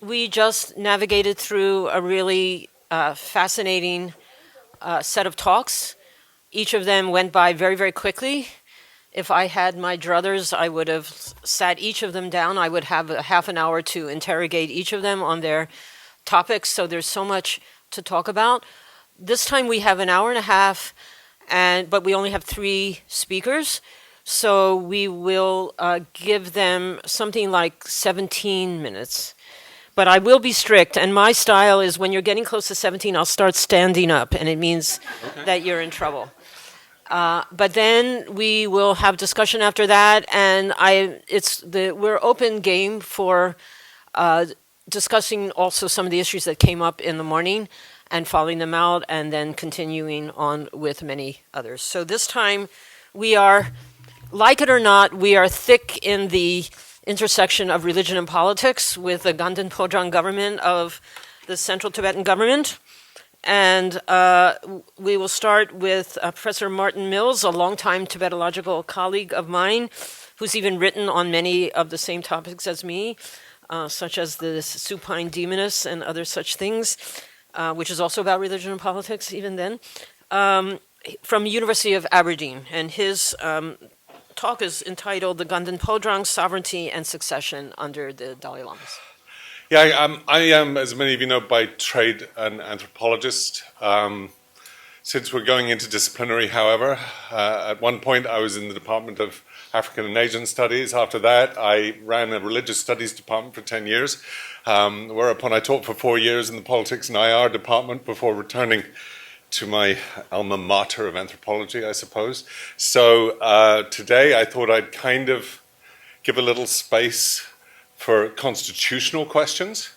we just navigated through a really fascinating set of talks. Each of them went by very, very quickly. If I had my druthers, I would have sat each of them down. I would have a half an hour to interrogate each of them on their topics. So there's so much to talk about. This time we have an hour and a half, but we only have three speakers. So we will give them something like 17 minutes. But I will be strict, and my style is when you're getting close to 17, I'll start standing up, and it means that you're in trouble. But then we will have discussion after that, and we're open game for discussing also some of the issues that came up in the morning and following them out, and then continuing on with many others. So this time we are, like it or not, we are thick in the intersection of religion and politics with the Ganden Podrang government of the Central Tibetan government. And we will start with Professor Martin Mills, a longtime Tibetological colleague of mine, who's even written on many of the same topics as me, such as the supine demoness and other such things, which is also about religion and politics even then, from University of Aberdeen. And his talk is entitled "The Ganden Podrang, Sovereignty and Succession Under the Dalai Lamas." Yeah, I am, as many of you know, by trade an anthropologist. Since we're going interdisciplinary, however, at one point I was in the Department of African and Asian Studies. After that, I ran a religious studies department for 10 years, whereupon I taught for 4 years in the politics and IR department before returning to my alma mater of anthropology, I suppose. So today I thought I'd kind of give a little space for constitutional questions,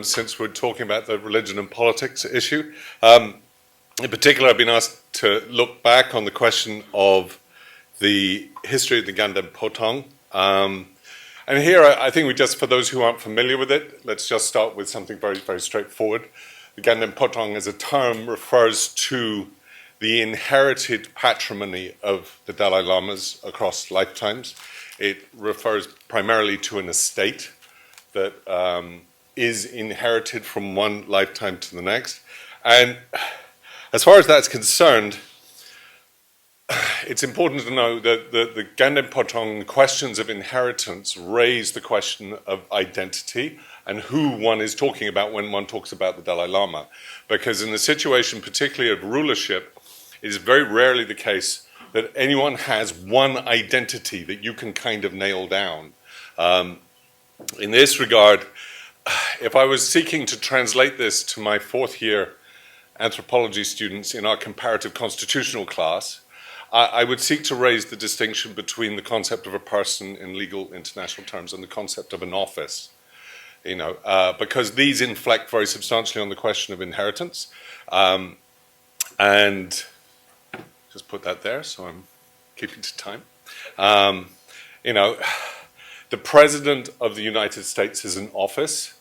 since we're talking about the religion and politics issue. In particular, I've been asked to look back on the question of the history of the Ganden Podrang. And here, I think for those who aren't familiar with it, let's just start with something very, very straightforward. The Ganden Podrang as a term refers to the inherited patrimony of the Dalai Lamas across lifetimes. It refers primarily to an estate that is inherited from one lifetime to the next. And as far as that's concerned, it's important to know that the Ganden Podrang questions of inheritance raise the question of identity and who one is talking about when one talks about the Dalai Lama. Because in the situation particularly of rulership, it is very rarely the case that anyone has one identity that you can kind of nail down. In this regard, if I was seeking to translate this to my fourth year anthropology students in our comparative constitutional class, I would seek to raise the distinction between the concept of a person in legal international terms and the concept of an office. Because these inflect very substantially on the question of inheritance. And just put that there so I'm keeping to time. The President of the United States is an office.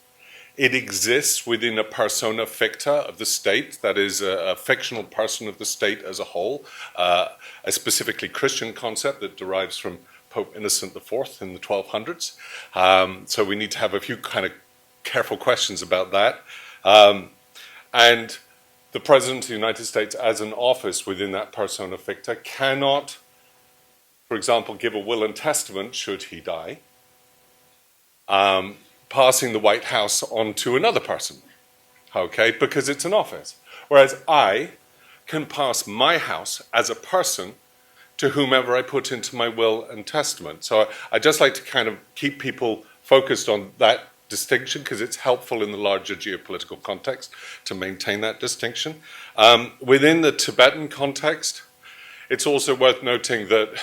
It exists within a persona ficta of the state, that is a fictional person of the state as a whole, a specifically Christian concept that derives from Pope Innocent IV in the 1200s. So we need to have a few kind of careful questions about that. And the President of the United States as an office within that persona ficta cannot, for example, give a will and testament should he die, passing the White House on to another person, okay, because it's an office. Whereas I can pass my house as a person to whomever I put into my will and testament. So I just like to kind of keep people focused on that distinction because it's helpful in the larger geopolitical context to maintain that distinction. Within the Tibetan context, it's also worth noting that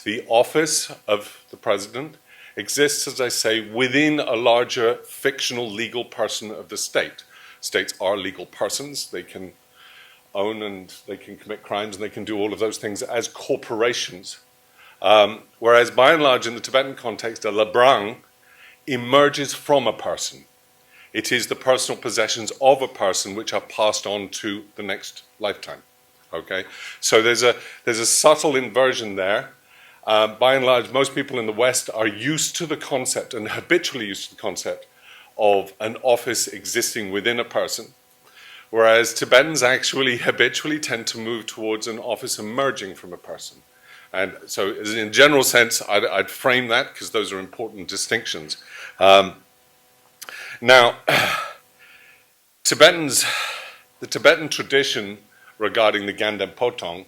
the office of the president exists, as I say, within a larger fictional legal person of the state. States are legal persons. They can own and they can commit crimes and they can do all of those things as corporations. Whereas by and large in the Tibetan context, a labrang emerges from a person. It is the personal possessions of a person which are passed on to the next lifetime. Okay, so there's a subtle inversion there. by and large, most people in the West are used to the concept and habitually used to the concept of an office existing within a person, whereas Tibetans actually habitually tend to move towards an office emerging from a person. And so in general sense, I'd frame that because those are important distinctions. Now, the Tibetan tradition regarding the Ganden Podrang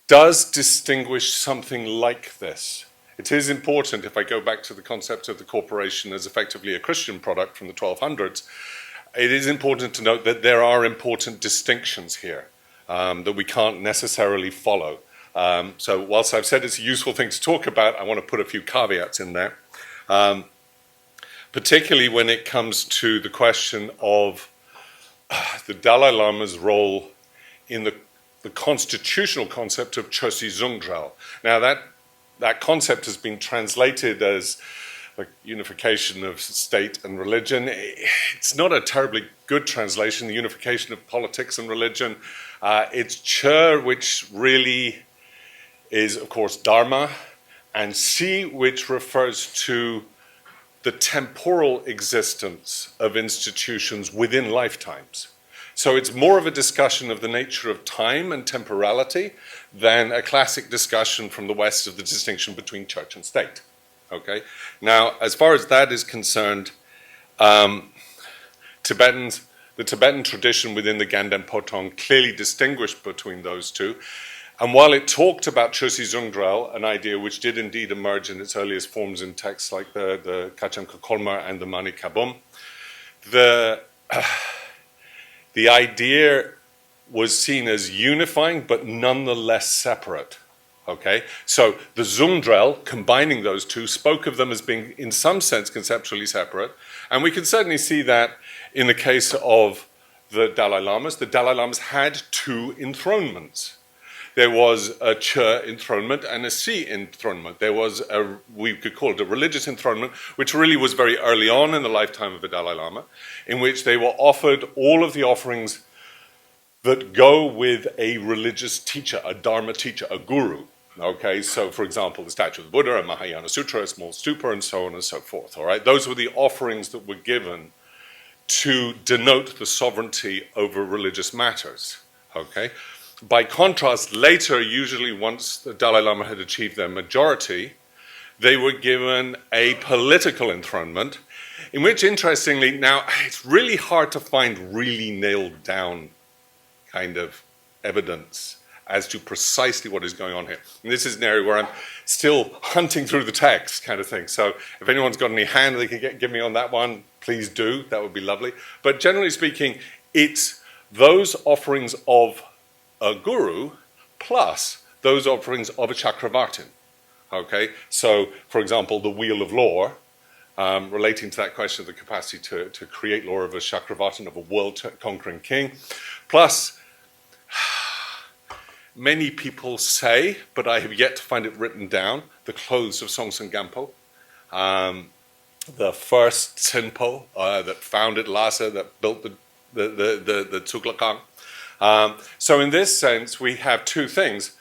does distinguish something like this. It is important, if I go back to the concept of the corporation as effectively a Christian product from the 1200s, it is important to note that there are important distinctions here that we can't necessarily follow. So whilst I've said it's a useful thing to talk about, I want to put a few caveats in there, particularly when it comes to the question of the Dalai Lama's role in the constitutional concept of Chosi Zungdrel. Now that concept has been translated as a unification of state and religion. It's not a terribly good translation, the unification of politics and religion. It's Ch, which really is, of course, Dharma, and Si, which refers to the temporal existence of institutions within lifetimes. So it's more of a discussion of the nature of time and temporality than a classic discussion from the West of the distinction between church and state. Okay? Now, as far as that is concerned, the Tibetan tradition within the Ganden Podrang clearly distinguished between those two. And while it talked about Chosi Zungdrel, an idea which did indeed emerge in its earliest forms in texts like the Kacham Kakolmar and the Mani Kabum, the idea was seen as unifying but nonetheless separate. Okay, so the Zungdrel, combining those two, spoke of them as being in some sense conceptually separate, and we can certainly see that in the case of the Dalai Lamas. The Dalai Lamas had two enthronements. There was a Che enthronement and a Si enthronement. There was we could call it a religious enthronement, which really was very early on in the lifetime of the Dalai Lama, in which they were offered all of the offerings that go with a religious teacher, a Dharma teacher, a guru. Okay, so for example, the statue of the Buddha, a Mahayana Sutra, a small stupa, and so on and so forth. All right, those were the offerings that were given to denote the sovereignty over religious matters. Okay. By contrast, later, usually once the Dalai Lama had achieved their majority, they were given a political enthronement, in which, interestingly, now it's really hard to find really nailed down kind of evidence as to precisely what is going on here. And this is an area where I'm still hunting through the text kind of thing. So if anyone's got any hand they can give me on that one, please do. That would be lovely. But generally speaking, it's those offerings of a guru plus those offerings of a chakravartin. Okay, so for example, the wheel of law, relating to that question of the capacity to create law of a chakravartin, of a world-conquering king, plus many people say, but I have yet to find it written down, the clothes of Songtsen Gampo, the first Tsinpo that founded Lhasa, that built the Tsuklakang. So in this sense, we have two things.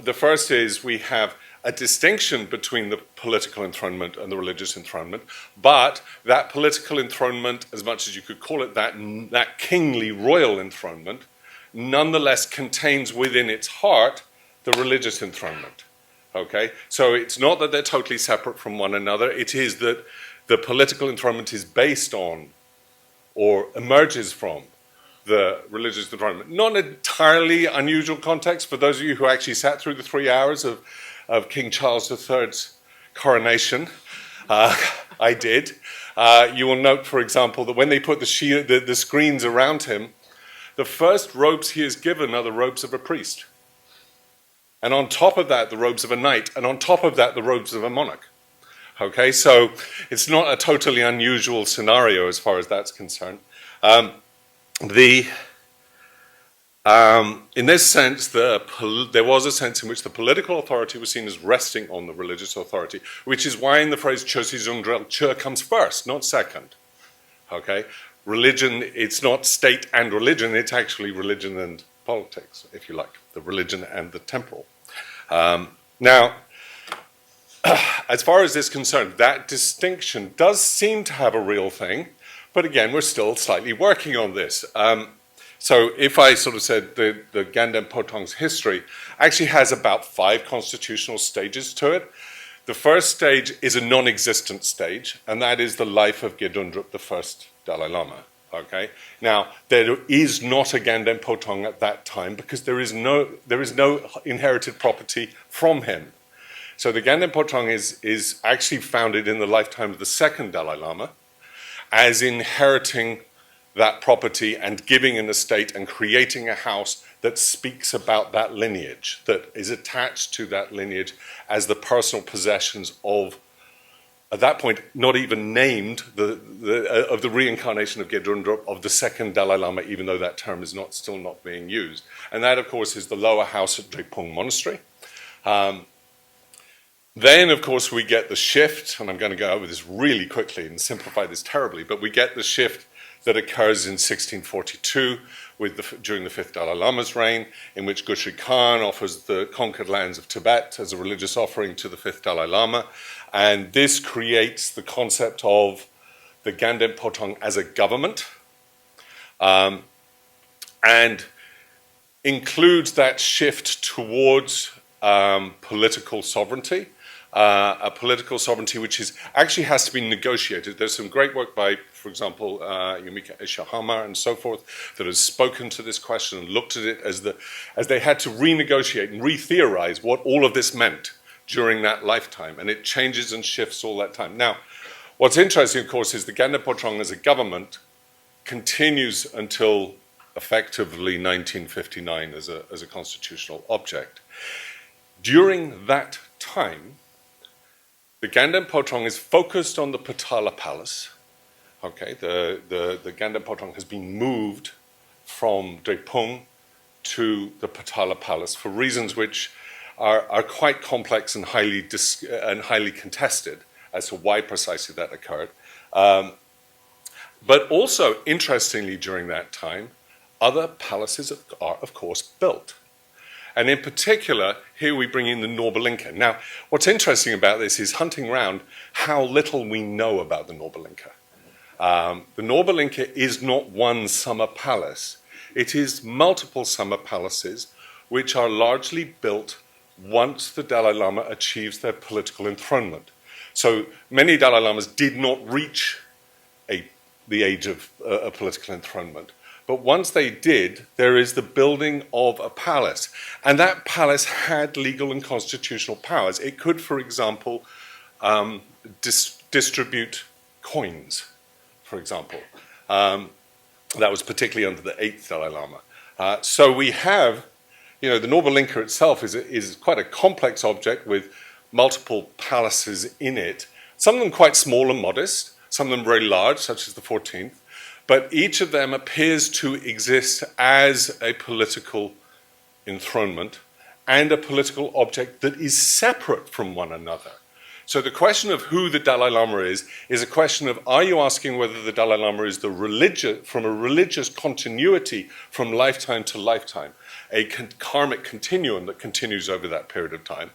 The first is we have a distinction between the political enthronement and the religious enthronement, but that political enthronement, as much as you could call it that kingly royal enthronement, nonetheless contains within its heart the religious enthronement. Okay? So it's not that they're totally separate from one another, it is that the political enthronement is based on or emerges from the religious enthronement. Not an entirely unusual context for those of you who actually sat through the 3 hours of King Charles III's coronation. I did. You will note, for example, that when they put the screens around him, the first robes he is given are the robes of a priest. And on top of that, the robes of a knight. And on top of that, the robes of a monarch. Okay, so it's not a totally unusual scenario as far as that's concerned. In this sense, there was a sense in which the political authority was seen as resting on the religious authority, which is why in the phrase Chosi Zungdrel, Che comes first, not second. Okay? Religion, it's not state and religion, it's actually religion and politics, if you like, the religion and the temporal. Now, as far as this is concerned, that distinction does seem to have a real thing, but again, we're still slightly working on this. So if I sort of said the Ganden Podrang's history actually has about 5 constitutional stages to it. The first stage is a non-existent stage, and that is the life of Gedundrup, the first Dalai Lama. Okay. Now, there is not a Ganden Podrang at that time because there is no inherited property from him. So the Ganden Podrang is actually founded in the lifetime of the second Dalai Lama as inheriting that property and giving an estate and creating a house that speaks about that lineage, that is attached to that lineage as the personal possessions of, at that point, not even named, of the reincarnation of Gedundrup, of the second Dalai Lama, even though that term is still not being used. And that, of course, is the lower house at Drepung Monastery. Then, of course, we get the shift, and I'm going to go over this really quickly and simplify this terribly, but we get the shift that occurs in 1642 during the 5th Dalai Lama's reign, in which Guthrie Khan offers the conquered lands of Tibet as a religious offering to the 5th Dalai Lama. And this creates the concept of the Ganden Podrang as a government, and includes that shift towards political sovereignty. A political sovereignty which actually has to be negotiated. There's some great work by, for example, Yumika Ishihama and so forth, that has spoken to this question and looked at it as they had to renegotiate and re-theorize what all of this meant during that lifetime, and it changes and shifts all that time. Now, what's interesting, of course, is the Ganden Podrang as a government continues until effectively 1959 as a constitutional object. During that time, the Ganden Podrang is focused on the Potala Palace. Okay, the Ganden Podrang has been moved from Drepung to the Potala Palace for reasons which are quite complex and highly contested as to why precisely that occurred. But also, interestingly, during that time, other palaces are, of course, built. And in particular, here we bring in the Norbalinka. Now, what's interesting about this is hunting around how little we know about the Norbalinka. The Norbalinka is not one summer palace. It is multiple summer palaces which are largely built once the Dalai Lama achieves their political enthronement. So many Dalai Lamas did not reach the age of a political enthronement. But once they did, there is the building of a palace. And that palace had legal and constitutional powers. It could, for example, distribute coins, for example. That was particularly under the 8th Dalai Lama. So we have, the Norbalinka itself is quite a complex object with multiple palaces in it. Some of them quite small and modest, some of them very large, such as the 14th. But each of them appears to exist as a political enthronement and a political object that is separate from one another. So the question of who the Dalai Lama is a question of, are you asking whether the Dalai Lama is from a religious continuity from lifetime to lifetime, a karmic continuum that continues over that period of time,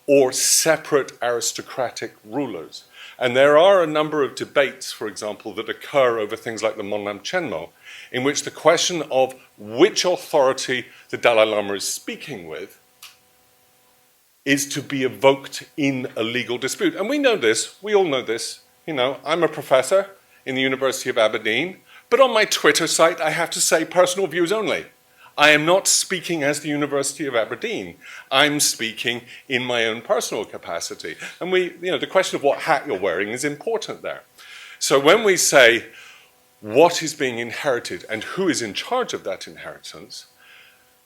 or separate aristocratic rulers? And there are a number of debates, for example, that occur over things like the Monlam Chenmo, in which the question of which authority the Dalai Lama is speaking with is to be evoked in a legal dispute. And we know this, we all know this. I'm a professor in the University of Aberdeen, but on my Twitter site I have to say personal views only. I am not speaking as the University of Aberdeen. I'm speaking in my own personal capacity. And the question of what hat you're wearing is important there. So when we say what is being inherited and who is in charge of that inheritance,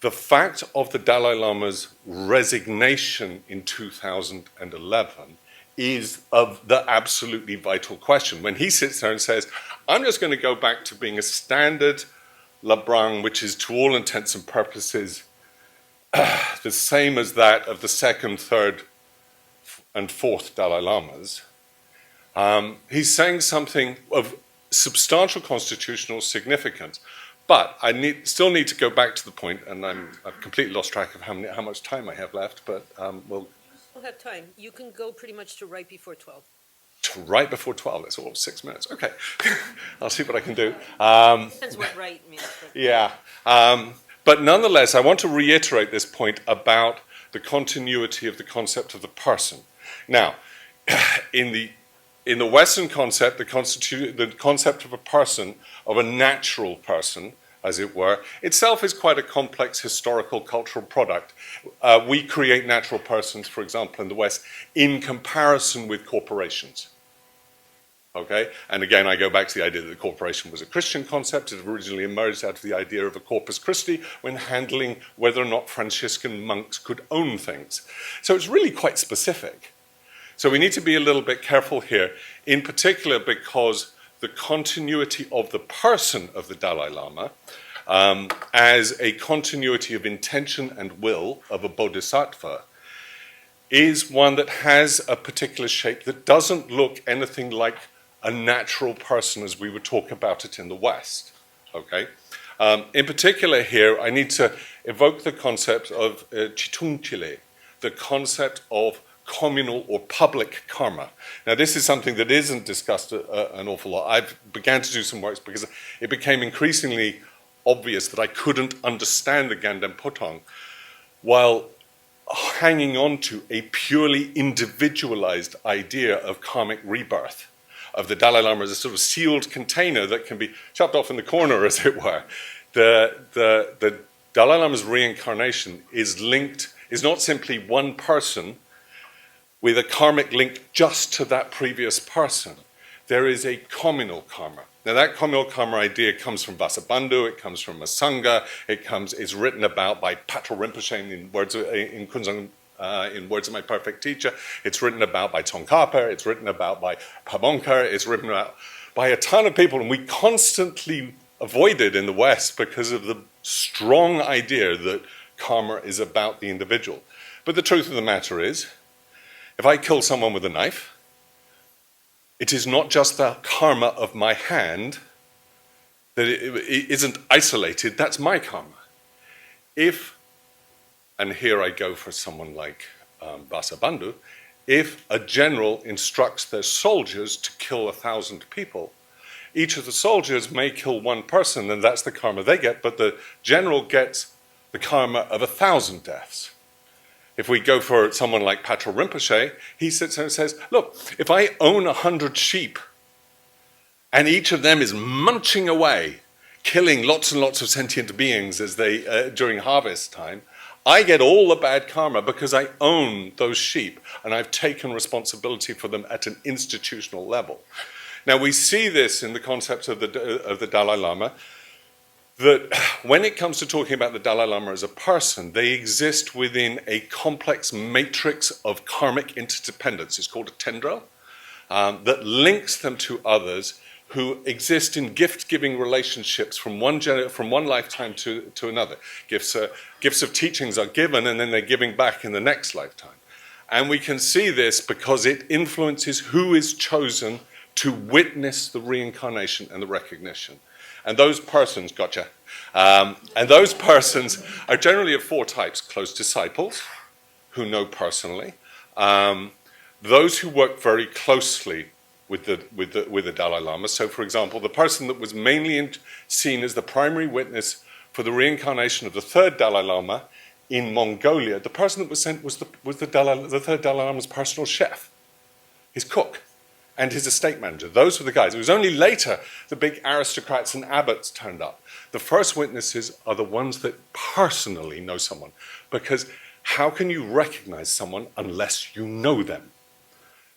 the fact of the Dalai Lama's resignation in 2011 is of the absolutely vital question. When he sits there and says, I'm just going to go back to being a standard Labrang, which is to all intents and purposes the same as that of the 2nd, 3rd, and 4th Dalai Lamas, he's saying something of substantial constitutional significance. But I still need to go back to the point, and I've completely lost track of how much time I have left, but we'll... Still have time. You can go pretty much to right before 12. To right before 12, that's all 6 minutes. Okay, I'll see what I can do. Depends what right means. Yeah, but nonetheless, I want to reiterate this point about the continuity of the concept of the person. Now, in the Western concept, the concept of a person, of a natural person, as it were, itself is quite a complex historical cultural product. We create natural persons, for example, in the West, in comparison with corporations. Okay, and again, I go back to the idea that the corporation was a Christian concept. It originally emerged out of the idea of a corpus Christi when handling whether or not Franciscan monks could own things. So it's really quite specific. So we need to be a little bit careful here, in particular because the continuity of the person of the Dalai Lama as a continuity of intention and will of a bodhisattva is one that has a particular shape that doesn't look anything like a natural person as we would talk about it in the West, okay? In particular here, I need to evoke the concept of chitungchile, the concept of communal or public karma. Now, this is something that isn't discussed an awful lot. I began to do some work because it became increasingly obvious that I couldn't understand the Ganden Podrang while hanging on to a purely individualized idea of karmic rebirth, of the Dalai Lama as a sort of sealed container that can be chopped off in the corner, as it were. The Dalai Lama's reincarnation is not simply one person with a karmic link just to that previous person. There is a communal karma. Now, that communal karma idea comes from Vasubandhu, it comes from Asanga, it's written about by Patrul Rinpoche in Kunzang, in Words of My Perfect Teacher, it's written about by Tsongkhapa, it's written about by Pabongkar, it's written about by a ton of people, and we constantly avoid it in the West because of the strong idea that karma is about the individual. But the truth of the matter is, if I kill someone with a knife, it is not just the karma of my hand that it isn't isolated, that's my karma. If, and here I go for someone like Vasubandhu, if a general instructs their soldiers to kill 1,000 people, each of the soldiers may kill one person, and that's the karma they get, but the general gets the karma of 1,000 deaths. If we go for someone like Patrul Rinpoche, he sits there and says, look, if I own 100 sheep and each of them is munching away, killing lots and lots of sentient beings as they during harvest time, I get all the bad karma because I own those sheep and I've taken responsibility for them at an institutional level. Now, we see this in the concept of the Dalai Lama, that when it comes to talking about the Dalai Lama as a person, they exist within a complex matrix of karmic interdependence. It's called a tendril, that links them to others who exist in gift-giving relationships from one lifetime to another. Gifts of teachings are given, and then they're giving back in the next lifetime. And we can see this because it influences who is chosen to witness the reincarnation and the recognition. And those persons, and those persons are generally of four types: close disciples, who know personally, those who work very closely with the Dalai Lama. So, for example, the person that was mainly seen as the primary witness for the reincarnation of the third Dalai Lama in Mongolia, the person that was sent was the third Dalai Lama's personal chef, his cook, and his estate manager. Those were the guys. It was only later the big aristocrats and abbots turned up. The first witnesses are the ones that personally know someone, because how can you recognize someone unless you know them?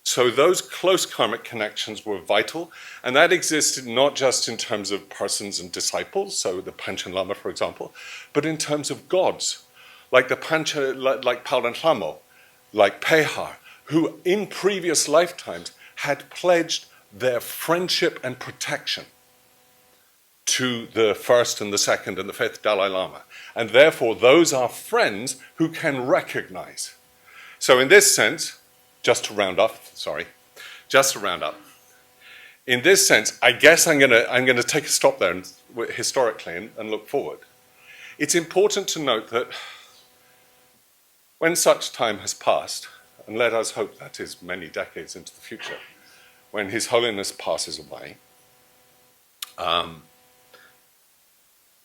So those close karmic connections were vital, and that existed not just in terms of persons and disciples, so the Panchen Lama, for example, but in terms of gods, like the like Podrang Lama, like Pehar, who in previous lifetimes had pledged their friendship and protection to the first and the second and the fifth Dalai Lama. And therefore, those are friends who can recognize. So in this sense, just to round up, in this sense, I guess I'm gonna take a stop there historically and look forward. It's important to note that when such time has passed, and let us hope that is many decades into the future, when His Holiness passes away,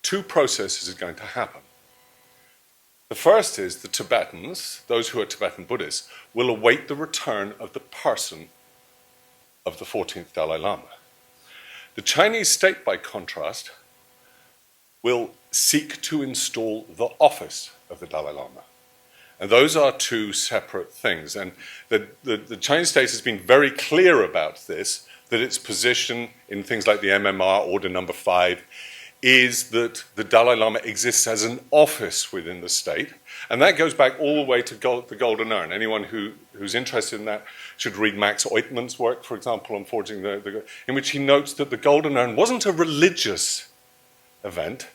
two processes are going to happen. The first is the Tibetans, those who are Tibetan Buddhists, will await the return of the person of the 14th Dalai Lama. The Chinese state, by contrast, will seek to install the office of the Dalai Lama. And those are two separate things. And the Chinese state has been very clear about this, that its position in things like the MMR, Order Number 5, is that the Dalai Lama exists as an office within the state. And that goes back all the way to the Golden Urn. Anyone who's interested in that should read Max Oitman's work, for example, on forging in which he notes that the Golden Urn wasn't a religious event.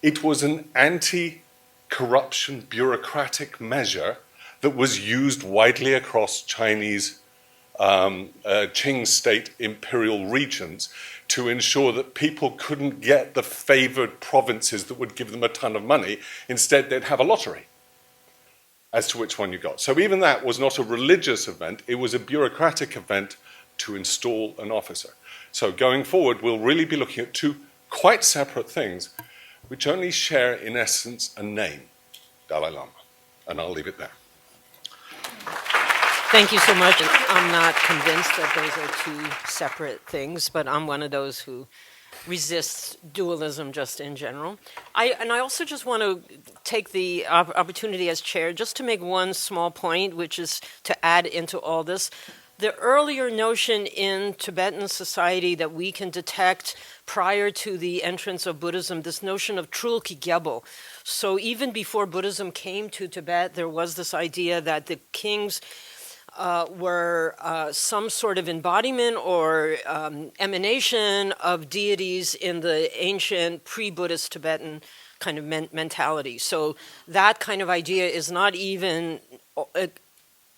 It was an anti-corruption bureaucratic measure that was used widely across Chinese Qing state imperial regions to ensure that people couldn't get the favored provinces that would give them a ton of money. Instead, they'd have a lottery as to which one you got. So even that was not a religious event, it was a bureaucratic event to install an officer. So going forward, we'll really be looking at two quite separate things, which only share, in essence, a name, Dalai Lama. And I'll leave it there. Thank you so much. I'm not convinced that those are two separate things, but I'm one of those who resists dualism just in general. I also just want to take the opportunity as chair just to make one small point, which is to add into all this. The earlier notion in Tibetan society that we can detect prior to the entrance of Buddhism, this notion of trulki gyabo. So even before Buddhism came to Tibet, there was this idea that the kings were some sort of embodiment or emanation of deities in the ancient pre-Buddhist Tibetan kind of mentality. So that kind of idea is not even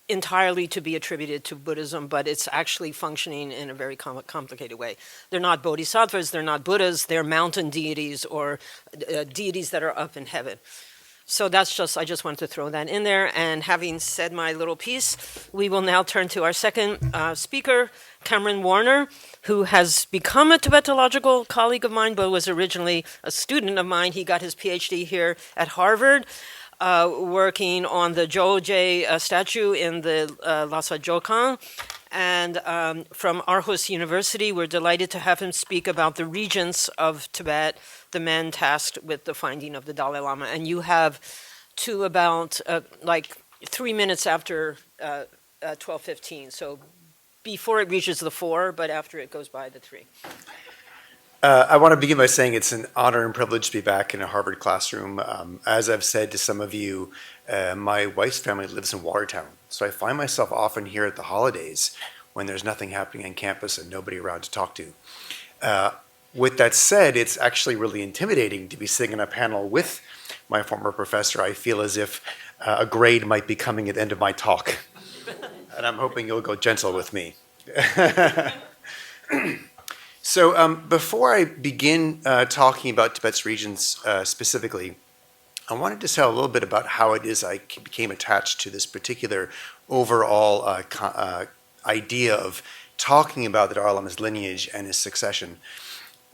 entirely to be attributed to Buddhism, but it's actually functioning in a very complicated way. They're not bodhisattvas, they're not Buddhas, they're mountain deities or deities that are up in heaven. So I just wanted to throw that in there. And having said my little piece, we will now turn to our second speaker, Cameron Warner, who has become a Tibetological colleague of mine, but was originally a student of mine. He got his PhD here at Harvard, working on the Joje statue in the Lhasa Jokan. And from Aarhus University, we're delighted to have him speak about the regents of Tibet, the men tasked with the finding of the Dalai Lama. And you have to about 3 minutes after 12:15. So before it reaches the 4, but after it goes by the 3. I want to begin by saying it's an honor and privilege to be back in a Harvard classroom. As I've said to some of you, my wife's family lives in Watertown, so I find myself often here at the holidays when there's nothing happening on campus and nobody around to talk to. With that said, it's actually really intimidating to be sitting in a panel with my former professor. I feel as if a grade might be coming at the end of my talk, and I'm hoping you'll go gentle with me. So before I begin talking about Tibet's regions specifically, I wanted to say a little bit about how it is I became attached to this particular overall idea of talking about the Dalai Lama's lineage and his succession.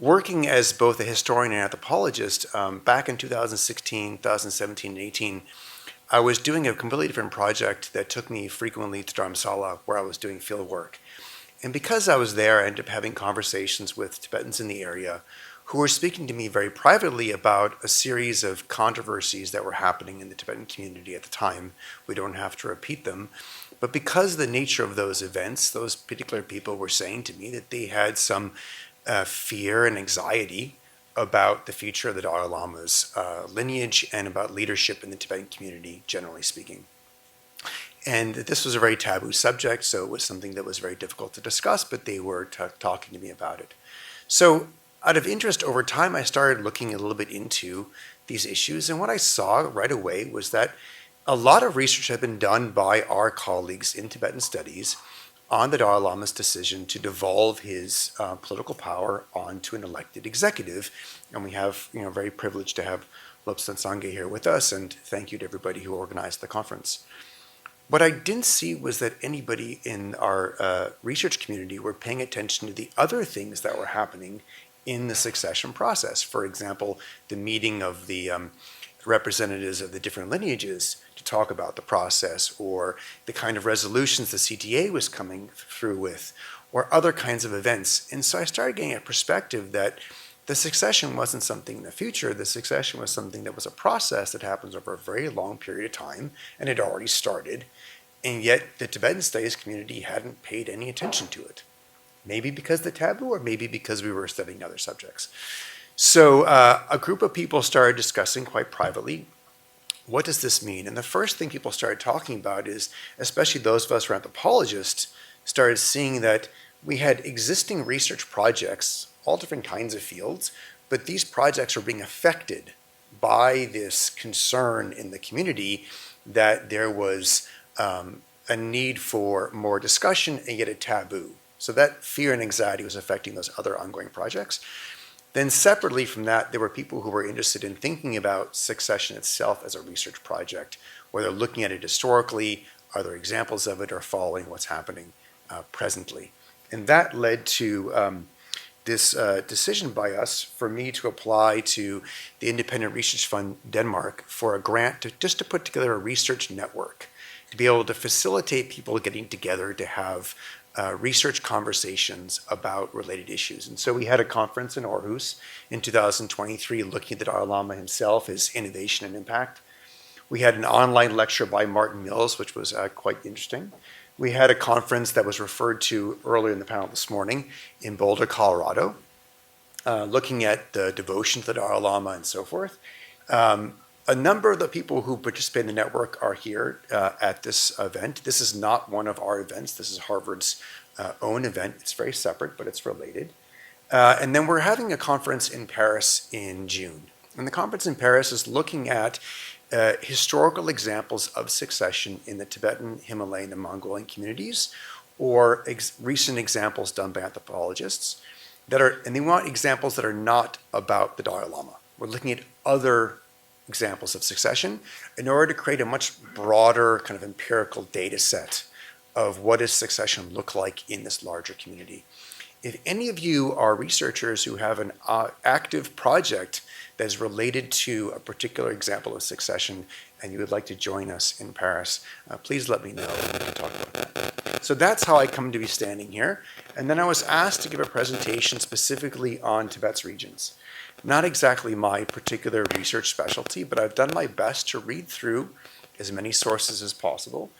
Working as both a historian and anthropologist, back in 2016, 2017, and 18, I was doing a completely different project that took me frequently to Dharamsala, where I was doing field work. And because I was there, I ended up having conversations with Tibetans in the area who were speaking to me very privately about a series of controversies that were happening in the Tibetan community at the time. We don't have to repeat them. But because of the nature of those events, those particular people were saying to me that they had some fear and anxiety about the future of the Dalai Lama's lineage and about leadership in the Tibetan community, generally speaking. And this was a very taboo subject, so it was something that was very difficult to discuss, but they were talking to me about it. So out of interest over time, I started looking a little bit into these issues, and what I saw right away was that a lot of research had been done by our colleagues in Tibetan studies on the Dalai Lama's decision to devolve his political power onto an elected executive. And we have, very privileged to have Lobsang Sangye here with us, and thank you to everybody who organized the conference. What I didn't see was that anybody in our research community were paying attention to the other things that were happening in the succession process. For example, the meeting of the representatives of the different lineages to talk about the process, or the kind of resolutions the CTA was coming through with, or other kinds of events. And so I started getting a perspective that the succession wasn't something in the future. The succession was something that was a process that happens over a very long period of time, and it already started. And yet the Tibetan studies community hadn't paid any attention to it. Maybe because the taboo, or maybe because we were studying other subjects. So a group of people started discussing quite privately, what does this mean? And the first thing people started talking about is, especially those of us who are anthropologists, started seeing that we had existing research projects, all different kinds of fields, but these projects were being affected by this concern in the community that there was a need for more discussion and yet a taboo. So that fear and anxiety was affecting those other ongoing projects. Then separately from that, there were people who were interested in thinking about succession itself as a research project, whether looking at it historically, are there examples of it, or following what's happening presently. And that led to this decision by us for me to apply to the Independent Research Fund Denmark for a grant just to put together a research network, to be able to facilitate people getting together to have research conversations about related issues. And so we had a conference in Aarhus in 2023 looking at the Dalai Lama himself, his innovation and impact. We had an online lecture by Martin Mills, which was quite interesting. We had a conference that was referred to earlier in the panel this morning in Boulder, Colorado, looking at the devotion to the Dalai Lama and so forth. A number of the people who participate in the network are here at this event. This is not one of our events. This is Harvard's own event. It's very separate, but it's related. And then we're having a conference in Paris in June. And the conference in Paris is looking at historical examples of succession in the Tibetan, Himalayan, and Mongolian communities, or recent examples done by anthropologists and they want examples that are not about the Dalai Lama. We're looking at other examples of succession in order to create a much broader kind of empirical data set of what does succession look like in this larger community. If any of you are researchers who have an active project that is related to a particular example of succession and you would like to join us in Paris, please let me know and we can talk about that. So that's how I come to be standing here. And then I was asked to give a presentation specifically on Tibet's regions. Not exactly my particular research specialty, but I've done my best to read through as many sources as possible.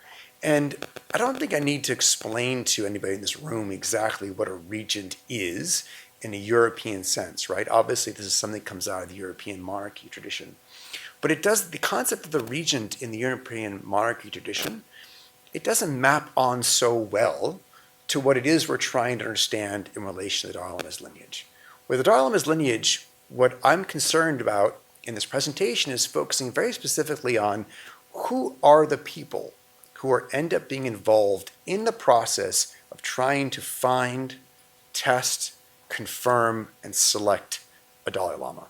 And I don't think I need to explain to anybody in this room exactly what a regent is in a European sense, right? Obviously, this is something that comes out of the European monarchy tradition. But the concept of the regent in the European monarchy tradition, it doesn't map on so well to what it is we're trying to understand in relation to the Dalai Lama's lineage. With the Dalai Lama's lineage, what I'm concerned about in this presentation is focusing very specifically on who are the people who end up being involved in the process of trying to find, test, confirm, and select a Dalai Lama.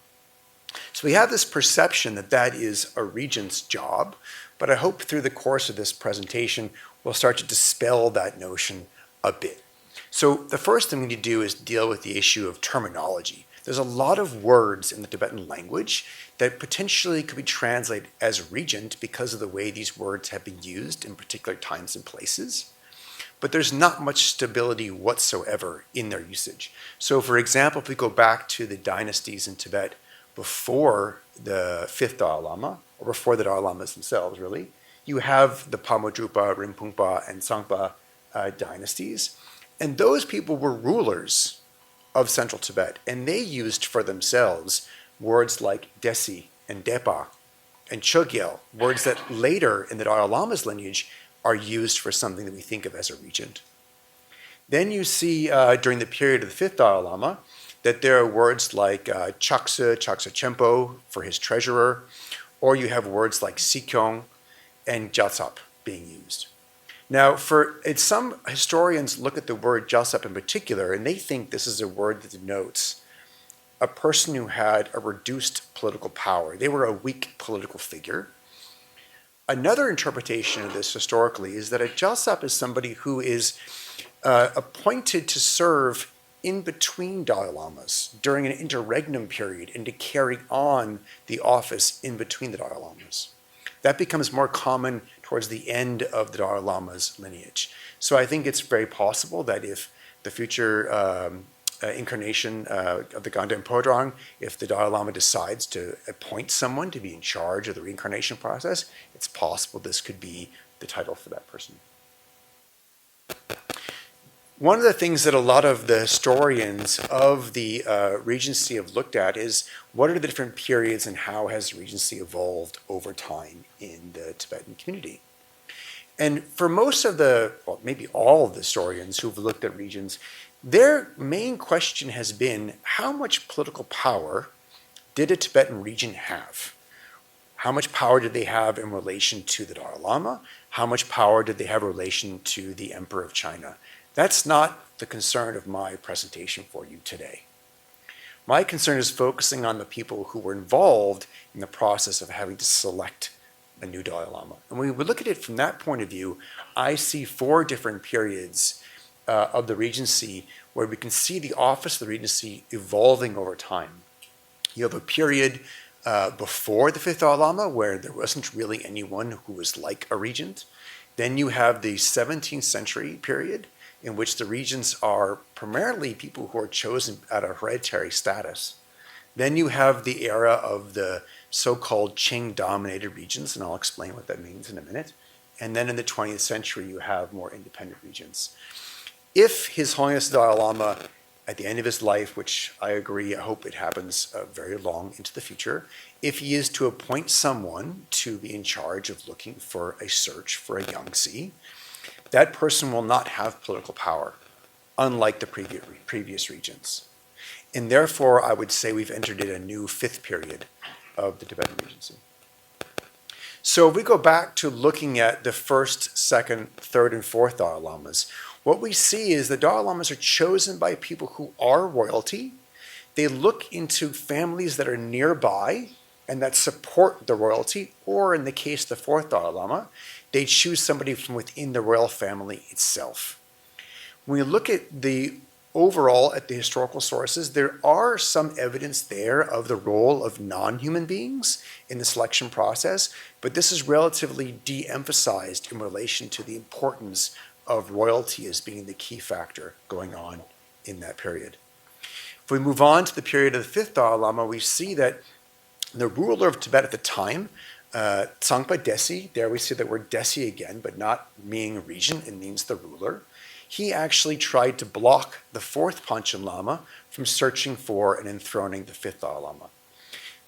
So we have this perception that that is a regent's job, but I hope through the course of this presentation we'll start to dispel that notion a bit. So the first thing we need to do is deal with the issue of terminology. There's a lot of words in the Tibetan language that potentially could be translated as regent because of the way these words have been used in particular times and places. But there's not much stability whatsoever in their usage. So for example, if we go back to the dynasties in Tibet before the fifth Dalai Lama, or before the Dalai Lamas themselves really, you have the Pamodrupa, Rinpoche, and Tsongpa dynasties. And those people were rulers of central Tibet, and they used for themselves words like Desi and Depa and Chogyal, words that later in the Dalai Lama's lineage are used for something that we think of as a regent. Then you see during the period of the fifth Dalai Lama that there are words like Chaksa Chempo for his treasurer, or you have words like Sikyong and Gyatso being used. Now, some historians look at the word Jalsap in particular, and they think this is a word that denotes a person who had a reduced political power. They were a weak political figure. Another interpretation of this historically is that a Jalsap is somebody who is appointed to serve in between Dalai Lamas during an interregnum period and to carry on the office in between the Dalai Lamas. That becomes more common towards the end of the Dalai Lama's lineage. So I think it's very possible that if the future incarnation of the Ganden Podrang, if the Dalai Lama decides to appoint someone to be in charge of the reincarnation process, it's possible this could be the title for that person. One of the things that a lot of the historians of the Regency have looked at is what are the different periods and how has the Regency evolved over time in the Tibetan community. And for most of well, maybe all of the historians who've looked at regions, their main question has been how much political power did a Tibetan region have? How much power did they have in relation to the Dalai Lama? How much power did they have in relation to the Emperor of China? That's not the concern of my presentation for you today. My concern is focusing on the people who were involved in the process of having to select a new Dalai Lama. And when we look at it from that point of view, I see 4 different periods of the Regency where we can see the office of the Regency evolving over time. You have a period before the 5th Dalai Lama where there wasn't really anyone who was like a regent. Then you have the 17th century period in which the regents are primarily people who are chosen at a hereditary status. Then you have the era of the so-called Qing-dominated regions, and I'll explain what that means in a minute. And then in the 20th century, you have more independent regions. If His Holiness the Dalai Lama, at the end of his life, which I agree, I hope it happens very long into the future, if he is to appoint someone to be in charge of looking for a search for a Yangtze, that person will not have political power, unlike the previous regents. And therefore, I would say we've entered in a new 5th period of the Tibetan Regency. So if we go back to looking at the 1st, 2nd, 3rd, and 4th Dalai Lamas, what we see is the Dalai Lamas are chosen by people who are royalty. They look into families that are nearby and that support the royalty, or in the case of the 4th Dalai Lama, they choose somebody from within the royal family itself. When we look at the overall at the historical sources, there are some evidence there of the role of non-human beings in the selection process, but this is relatively de-emphasized in relation to the importance of royalty as being the key factor going on in that period. If we move on to the period of the 5th Dalai Lama, we see that the ruler of Tibet at the time, Tsongpa Desi, there we see the word Desi again, but not meaning regent, it means the ruler. He actually tried to block the 4th Panchen Lama from searching for and enthroning the 5th Dalai Lama.